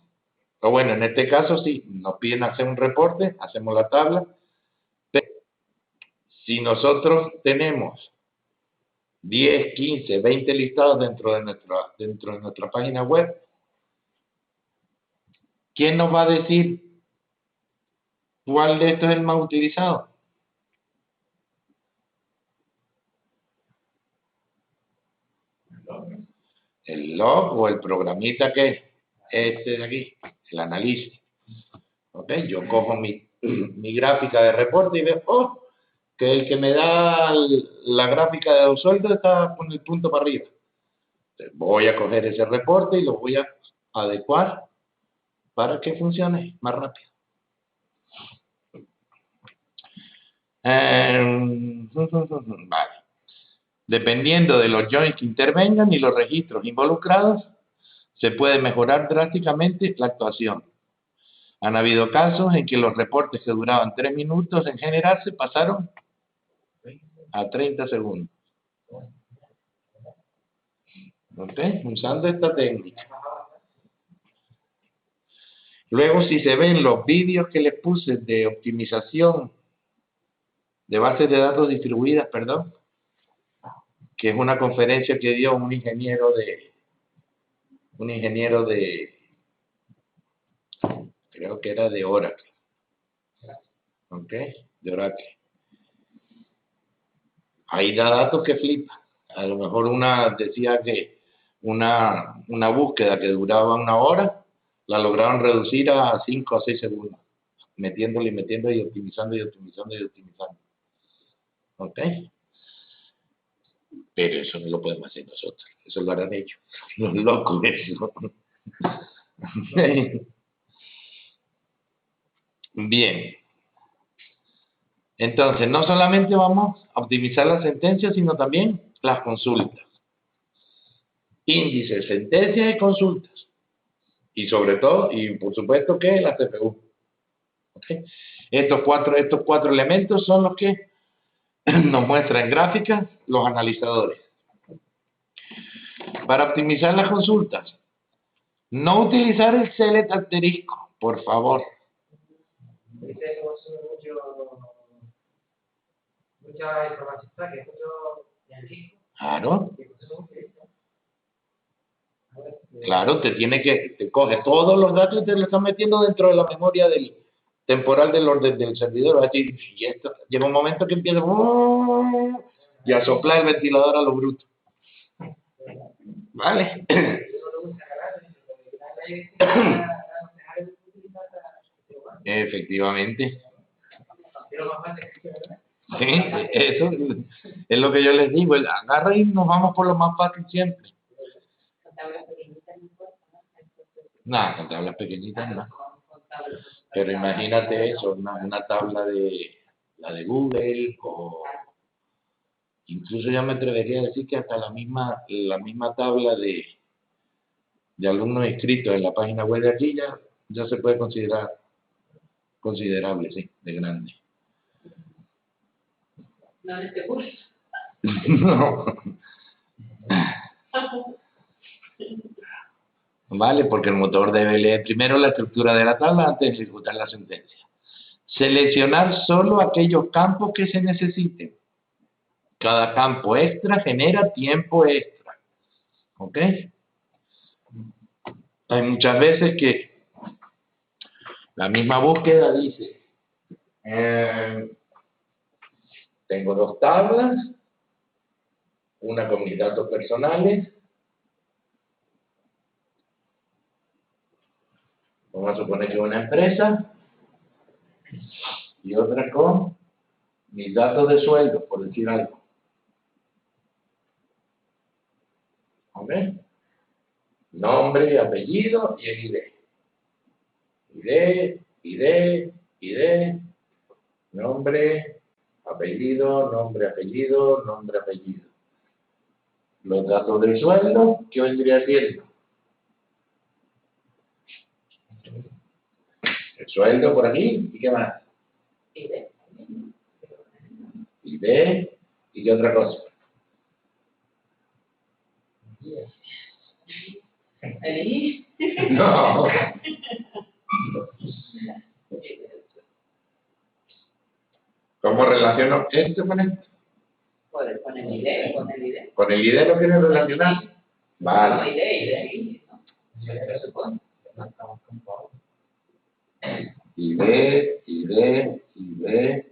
O bueno, en este caso sí, nos piden hacer un reporte, hacemos la tabla. Pero si nosotros tenemos 10, 15, 20 listados dentro de nuestra página web, ¿quién nos va a decir cuál de estos es el más utilizado? El log o el programita que es este de aquí, el analista. ¿Ok? Yo cojo mi gráfica de reporte y veo, oh, que el que me da la gráfica de los sueldos está con el punto para arriba. Entonces, voy a coger ese reporte y lo voy a adecuar para que funcione más rápido. Vale. Dependiendo de los joins que intervengan y los registros involucrados, se puede mejorar drásticamente la actuación. Han habido casos en que los reportes que duraban 3 minutos en generarse pasaron a 30 segundos. ¿Ok? Usando esta técnica. Luego, si se ven los vídeos que les puse de optimización de bases de datos distribuidas, perdón, que es una conferencia que dio un ingeniero de creo que era de Oracle. ¿Ok? De Oracle. Ahí da datos que flipa. A lo mejor decía que una búsqueda que duraba 1 hora, la lograron reducir a 5 o 6 segundos, metiéndole y metiendo y optimizando y optimizando y optimizando. ¿Ok? Pero eso no lo podemos hacer nosotros, eso lo harán ellos. Los locos eso. Bien. Entonces, no solamente vamos a optimizar las sentencias, sino también las consultas. índices, sentencias y consultas. Y sobre todo, y por supuesto que la CPU. ¿Ok? Estos cuatro elementos son los que nos muestran en gráficas los analizadores. Para optimizar las consultas, no utilizar el select asterisco, por favor. Dice que consume mucha información, que es mucho energía. Claro, Y por eso no utiliza. A ver, claro, te coge todos los datos y te los está metiendo dentro de la memoria temporal del orden del servidor. Es decir, y esto, llega un momento que empieza y a soplar el ventilador a lo bruto. ¿Vale? yo no lo uso Efectivamente. pero más fácil que ¿verdad? Sí, eso es lo que yo les digo. Agarra y nos vamos por lo más fácil siempre. Con tablas pequeñitas no importa, ¿no? Nada, con tablas pequeñitas no. Con tablas. Pero imagínate eso, una tabla de la de Google o incluso yo me atrevería a decir que hasta la misma tabla de alumnos inscritos en la página web de aquí ya se puede considerar considerable, sí, de grande. No en este curso. No. Vale, porque el motor debe leer primero la estructura de la tabla antes de ejecutar la sentencia. Seleccionar solo aquellos campos que se necesiten. Cada campo extra genera tiempo extra. ¿Ok? Hay muchas veces que la misma búsqueda dice, tengo dos tablas, una con mis datos personales, vamos a suponer que una empresa, y otra con mis datos de sueldo, por decir algo. ¿Ok? Nombre, apellido y el ID, nombre, apellido. Los datos del sueldo, ¿qué vendría siendo? El sueldo por aquí, ¿y qué más? ID, ¿y qué otra cosa? Ahí. No. ¿Cómo relaciono esto con esto? Puedes poner ID, con el ID. ¿Con el ID lo quieres relacionar? No, Vale. ID, ¿no? Se supone. ID.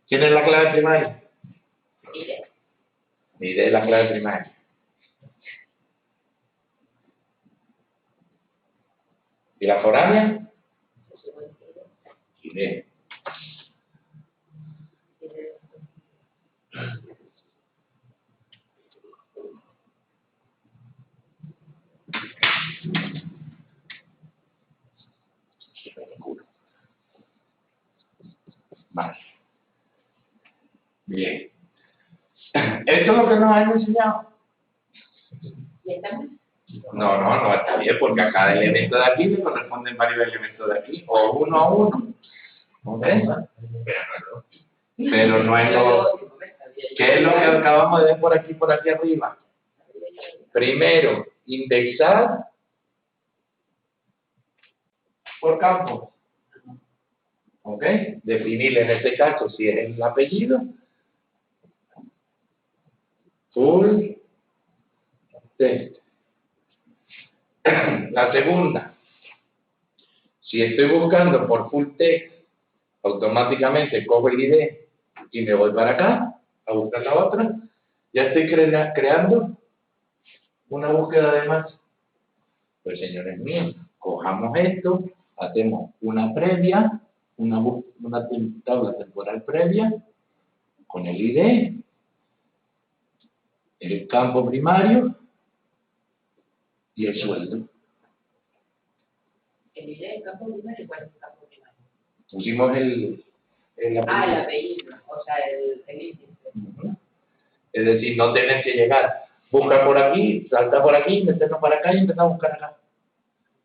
¿Quién es la clave primaria? ID. ID es la clave primaria. ¿Y la foránea? ID. Vale. Bien. ¿Esto es lo que nos han enseñado? ¿Y estamos? No está bien, porque a cada elemento de aquí le corresponden varios elementos de aquí, o uno a uno. ¿Ok? Pero no es lo... ¿Qué es lo que acabamos de ver por aquí arriba? Primero, indexar por campo. ¿Ok? Definir en este caso si es el apellido. Full text. La segunda, si estoy buscando por full text, automáticamente cojo el ID y me voy para acá a buscar la otra. Ya estoy creando una búsqueda de más. Pues señores míos, cojamos esto, hacemos una previa, una tabla temporal previa con el ID, el campo primario y el sueldo. El ID, el campo primario, ¿cuál es el campo primario? Pusimos el apellido. El apellido, o sea, el índice. Es decir, no tenés que llegar buscar por aquí, saltar por aquí, meternos para acá y empezar a buscar acá.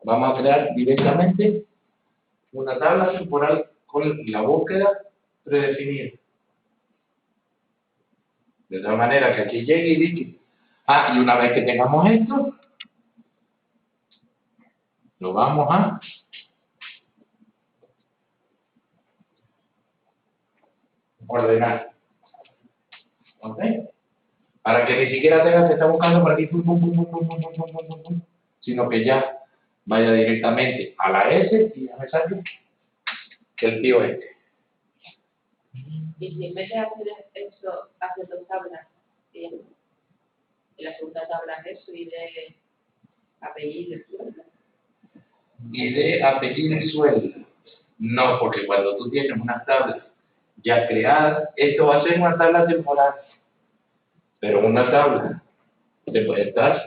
Vamos a crear directamente una tabla temporal con la búsqueda predefinida. De tal manera que aquí llegue y diga, y una vez que tengamos esto, lo vamos a ordenar. ¿Ok? Para que ni siquiera tengas que estar buscando por aquí, sino que ya vaya directamente a la S y ya me sale el tío este. Y si en vez de hacer eso, hace dos tablas, en la segunda tabla es eso y de apellido, Y de apellido y sueldo. No, porque cuando tú tienes una tabla ya creada, esto va a ser una tabla temporal. Pero una tabla se puede estar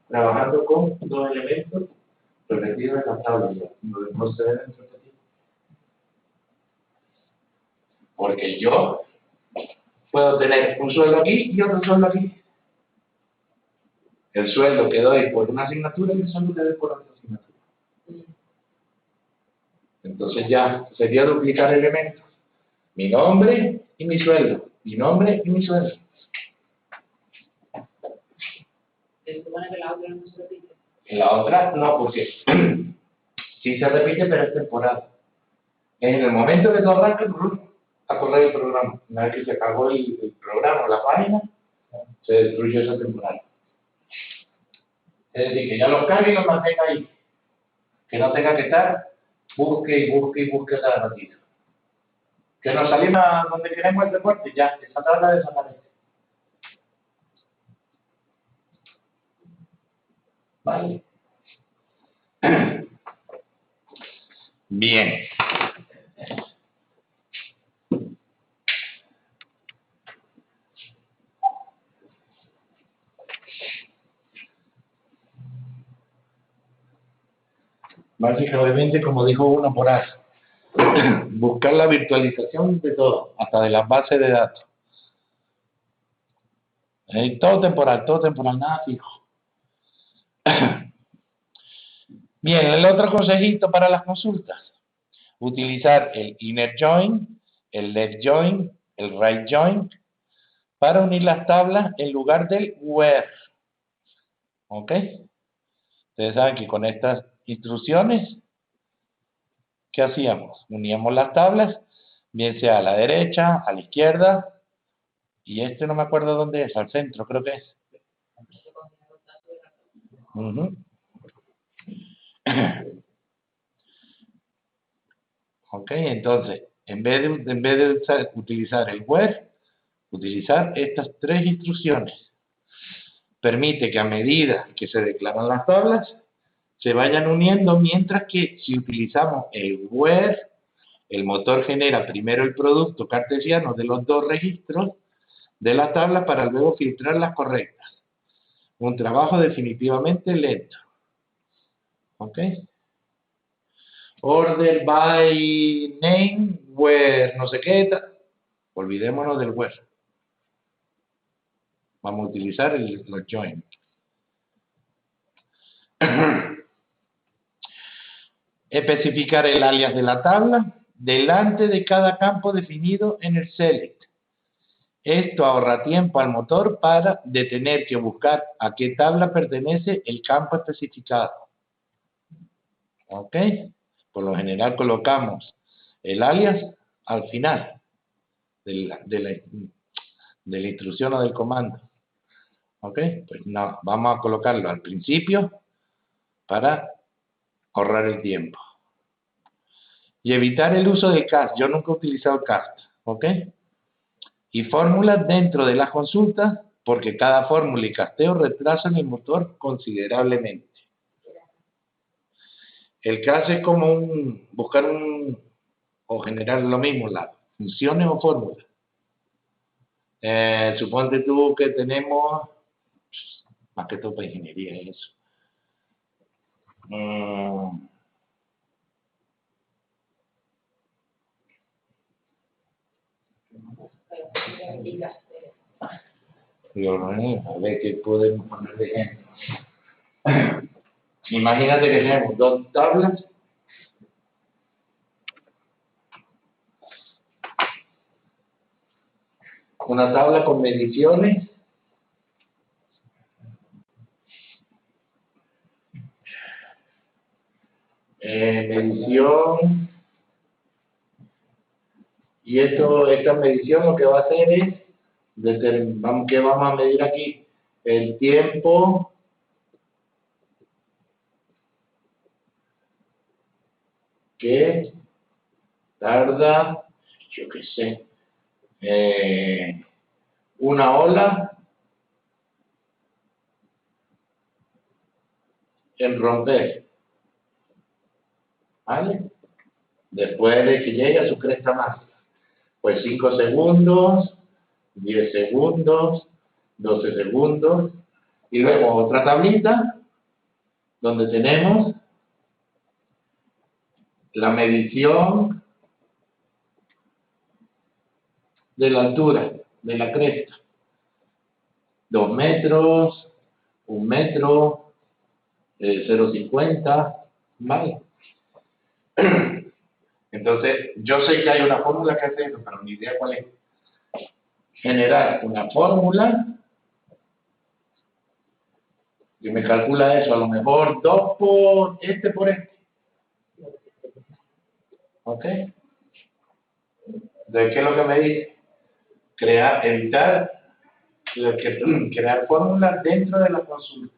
trabajando con dos elementos repetidos en la tabla. No se deben repetir. Porque yo puedo tener un sueldo aquí y otro sueldo aquí. El sueldo que doy por una asignatura y el sueldo que doy por otra asignatura. Entonces ya sería duplicar elementos. Mi nombre y mi sueldo. Mi nombre y mi sueldo. se supone que la otra no se repite. En la otra no, porque sí se repite, pero es temporal. En el momento que tú arrancas a correr el programa, una vez que se acabó el programa o la página, se destruye esa temporal. Es decir, que ya los cambie y los mantenga ahí. Que no tenga que estar busque y busque y busque cada ratito. Que nos salimos a donde queremos el deporte, ya, esa tabla desaparece. Vale. Bien. Básicamente, como dijo uno por ahí, buscar la virtualización de todo, hasta de las bases de datos. Todo temporal, nada fijo. Bien, el otro consejito para las consultas. Utilizar el inner join, el left join, el right join, para unir las tablas en lugar del where. ¿Ok? Ustedes saben que con estas instrucciones, ¿qué hacíamos? Uníamos las tablas, bien sea a la derecha, a la izquierda, y este no me acuerdo dónde es, al centro creo que es. Uh-huh. Ok, entonces, en vez de utilizar el where, utilizar estas tres instrucciones. Permite que a medida que se declaran las tablas, se vayan uniendo, mientras que si utilizamos el where, el motor genera primero el producto cartesiano de los dos registros de la tabla para luego filtrar las correctas. Un trabajo definitivamente lento. ¿Ok? Order by name, where, no sé qué. Olvidémonos del where. Vamos a utilizar los join. Especificar el alias de la tabla delante de cada campo definido en el select. Esto ahorra tiempo al motor de tener que buscar a qué tabla pertenece el campo especificado. ¿Ok? Por lo general colocamos el alias al final de la instrucción o del comando. ¿Ok? Pues no, vamos a colocarlo al principio para ahorrar el tiempo. Y evitar el uso de cast. Yo nunca he utilizado cast. ¿Ok? Y fórmulas dentro de las consultas, porque cada fórmula y casteo retrasan el motor considerablemente. El cast es como buscar o generar lo mismo, las funciones o fórmulas. Suponte tú que tenemos, más que todo para ingeniería es eso. A ver qué podemos poner de ejemplo. Imagínate que tenemos dos tablas. Una tabla con mediciones. Medición. Y esta medición lo que va a hacer es, ¿qué vamos a medir aquí? El tiempo que tarda, yo qué sé, una ola en romper, ¿vale? Después de que llegue a su cresta máxima. Pues 5 segundos, 10 segundos, 12 segundos, y luego otra tablita donde tenemos la medición de la altura de la cresta. 2 metros, 1 metro, 0,50, ¿vale? Entonces, yo sé que hay una fórmula que hace eso, pero ni idea cuál es. Generar una fórmula que me calcula eso, a lo mejor 2 por este. ¿Ok? Entonces, ¿qué es lo que me dice? Crear fórmulas dentro de la consulta.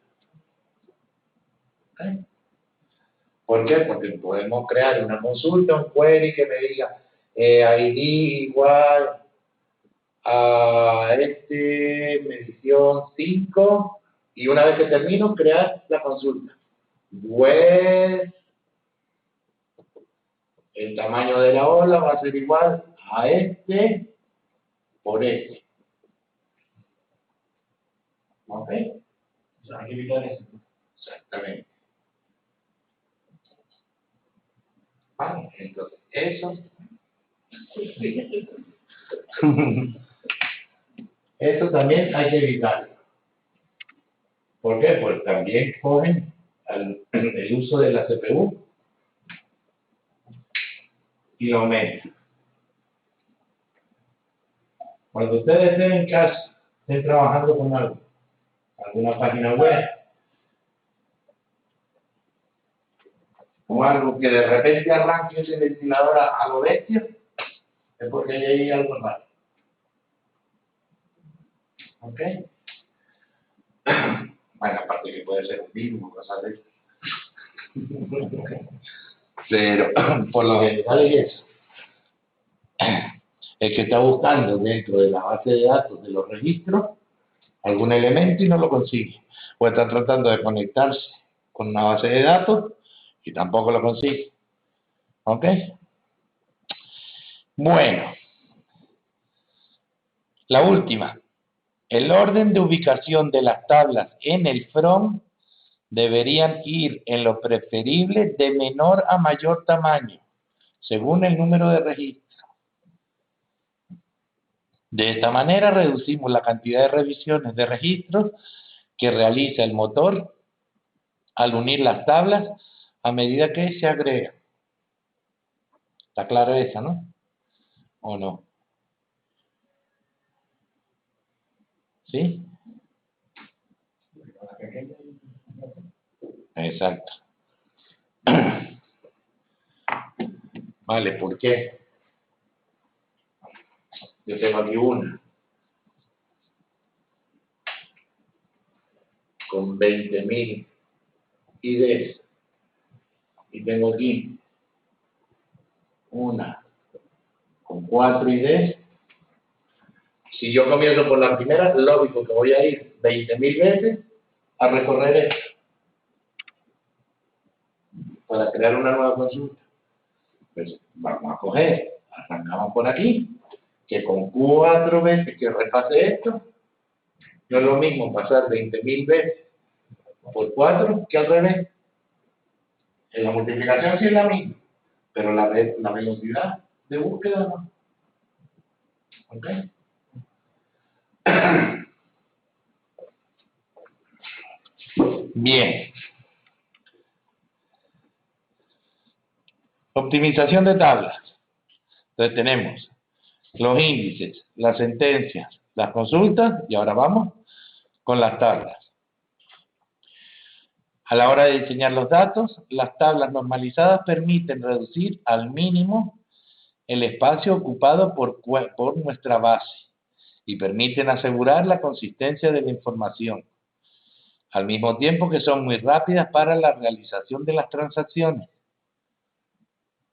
¿Ok? ¿Por qué? Porque podemos crear una consulta, un query que me diga ID igual a medición 5, y una vez que termino, crear la consulta. Pues el tamaño de la ola va a ser igual a por este. ¿Ok? O sea, hay que evitar eso. Exactamente. Vale, entonces, eso. Eso también hay que evitarlo. ¿Por qué? Pues también cogen el uso de la CPU y lo aumentan. Cuando ustedes estén en casa, estén trabajando con algo, alguna página web, o algo que de repente arranque ese ventilador a lo bestia, es porque hay algo raro. ¿Ok? Bueno, aparte que puede ser un virus, cosas de eso. Pero por lo general es eso. El que está buscando dentro de la base de datos de los registros algún elemento y no lo consigue. O está tratando de conectarse con una base de datos y tampoco lo consigue. ¿Ok? Bueno, la última. El orden de ubicación de las tablas en el front deberían ir en lo preferible de menor a mayor tamaño, según el número de registros. De esta manera reducimos la cantidad de revisiones de registros que realiza el motor al unir las tablas a medida que se agrega. ¿Está clara esa, no? ¿O no? ¿Sí? Exacto. Vale, ¿por qué? Yo tengo aquí una con 20.000 IDs y tengo aquí una con 4 IDs. Si yo comienzo por la primera, lógico que voy a ir 20.000 veces a recorrer esto para crear una nueva consulta. Pues vamos a coger, arrancamos por aquí, que con 4 veces que repase esto, no es lo mismo pasar 20.000 veces por 4 que al revés. En la multiplicación sí es la misma, pero la velocidad de búsqueda no. ¿Ok? Bien. Optimización de tablas. Entonces tenemos los índices, las sentencias, las consultas y ahora vamos con las tablas. A la hora de diseñar los datos, las tablas normalizadas permiten reducir al mínimo el espacio ocupado por nuestra base y permiten asegurar la consistencia de la información, al mismo tiempo que son muy rápidas para la realización de las transacciones.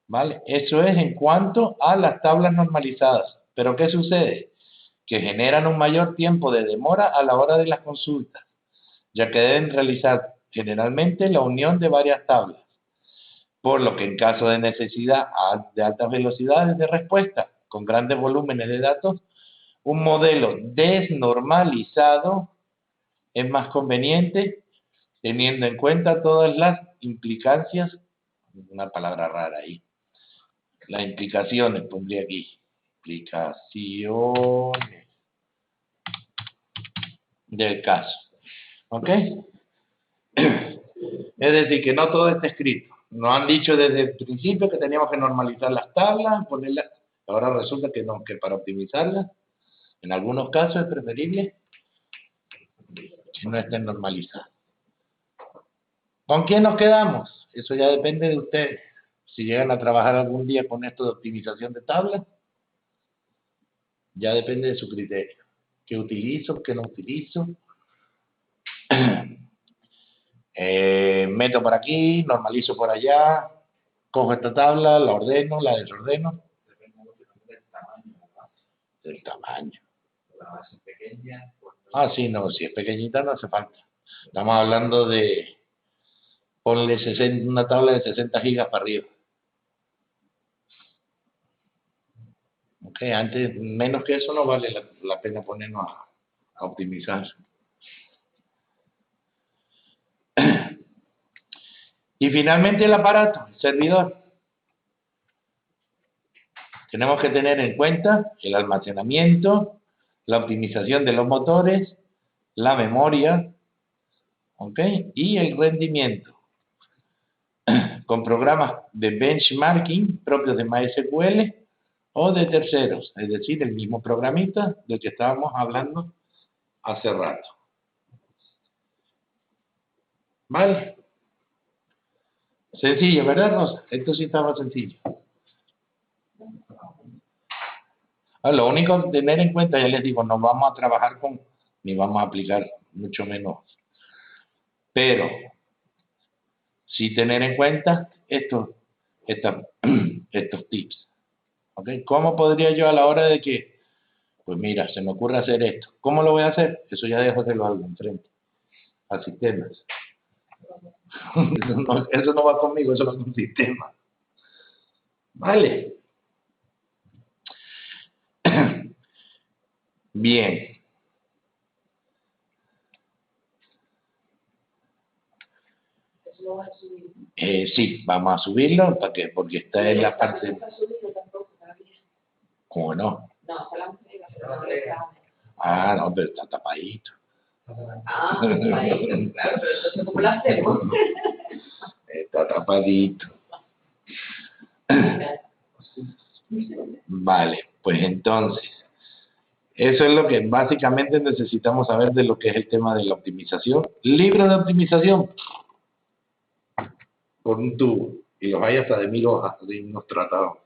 ¿Vale? Eso es en cuanto a las tablas normalizadas. Pero ¿qué sucede? Que generan un mayor tiempo de demora a la hora de las consultas, ya que deben realizar generalmente la unión de varias tablas, por lo que en caso de necesidad de altas velocidades de respuesta con grandes volúmenes de datos, un modelo desnormalizado es más conveniente teniendo en cuenta todas las implicancias, una palabra rara ahí, las implicaciones, pondría aquí, implicaciones del caso, ¿ok? Es decir, que no todo está escrito. Nos han dicho desde el principio que teníamos que normalizar las tablas, ponerlas, ahora resulta que no, que para optimizarlas, en algunos casos es preferible que no estén normalizadas. ¿Con quién nos quedamos? Eso ya depende de ustedes. Si llegan a trabajar algún día con esto de optimización de tablas, ya depende de su criterio. ¿Qué utilizo? ¿Qué no utilizo? Meto por aquí, normalizo por allá, cojo esta tabla, la ordeno, la desordeno. Depende mucho también del tamaño de la base. Del tamaño. La base es pequeña. Pues no. Ah, sí, no, si es pequeñita no hace falta. Estamos hablando de, ponle 60, una tabla de 60 gigas para arriba. Ok, antes, menos que eso no vale la pena ponernos a optimizar. Y finalmente el aparato, el servidor. Tenemos que tener en cuenta el almacenamiento, la optimización de los motores, la memoria, ¿ok? Y el rendimiento. Con programas de benchmarking propios de MySQL o de terceros, es decir, el mismo programita del que estábamos hablando hace rato. ¿Vale? Sencillo, ¿verdad, Rosa? Esto sí estaba sencillo. Lo único que tener en cuenta, ya les digo, no vamos a trabajar con, ni vamos a aplicar, mucho menos. Pero, sí tener en cuenta estos tips. ¿Okay? ¿Cómo podría yo a la hora de que, pues mira, se me ocurre hacer esto? ¿Cómo lo voy a hacer? Eso ya dejo de lo hago enfrente, a sistemas. Eso no va conmigo, eso va con un sistema. ¿Vale? Bien. Eso lo vas a subir. Sí, vamos a subirlo porque está en la parte. No está subido tampoco todavía. ¿Cómo no? No, está la entrega, pero no lo está. Ah, no, pero está tapadito. Ah, ahí, claro, pero entonces, ¿cómo lo hacemos? Está tapadito. Vale, pues entonces, eso es lo que básicamente necesitamos saber de lo que es el tema de la optimización. Libro de optimización, por un tubo, y los hay hasta de 1000 hojas de unos tratados,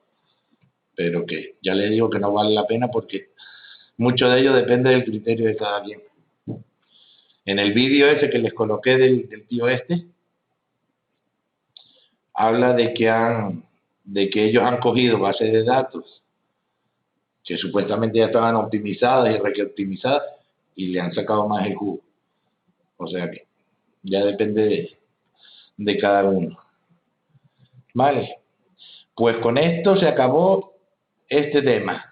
pero que ya les digo que no vale la pena porque mucho de ello depende del criterio de cada quien. En el vídeo ese que les coloqué del tío este, habla de que ellos han cogido bases de datos que supuestamente ya estaban optimizadas y reoptimizadas y le han sacado más el jugo. O sea que ya depende de cada uno. Vale, pues con esto se acabó este tema.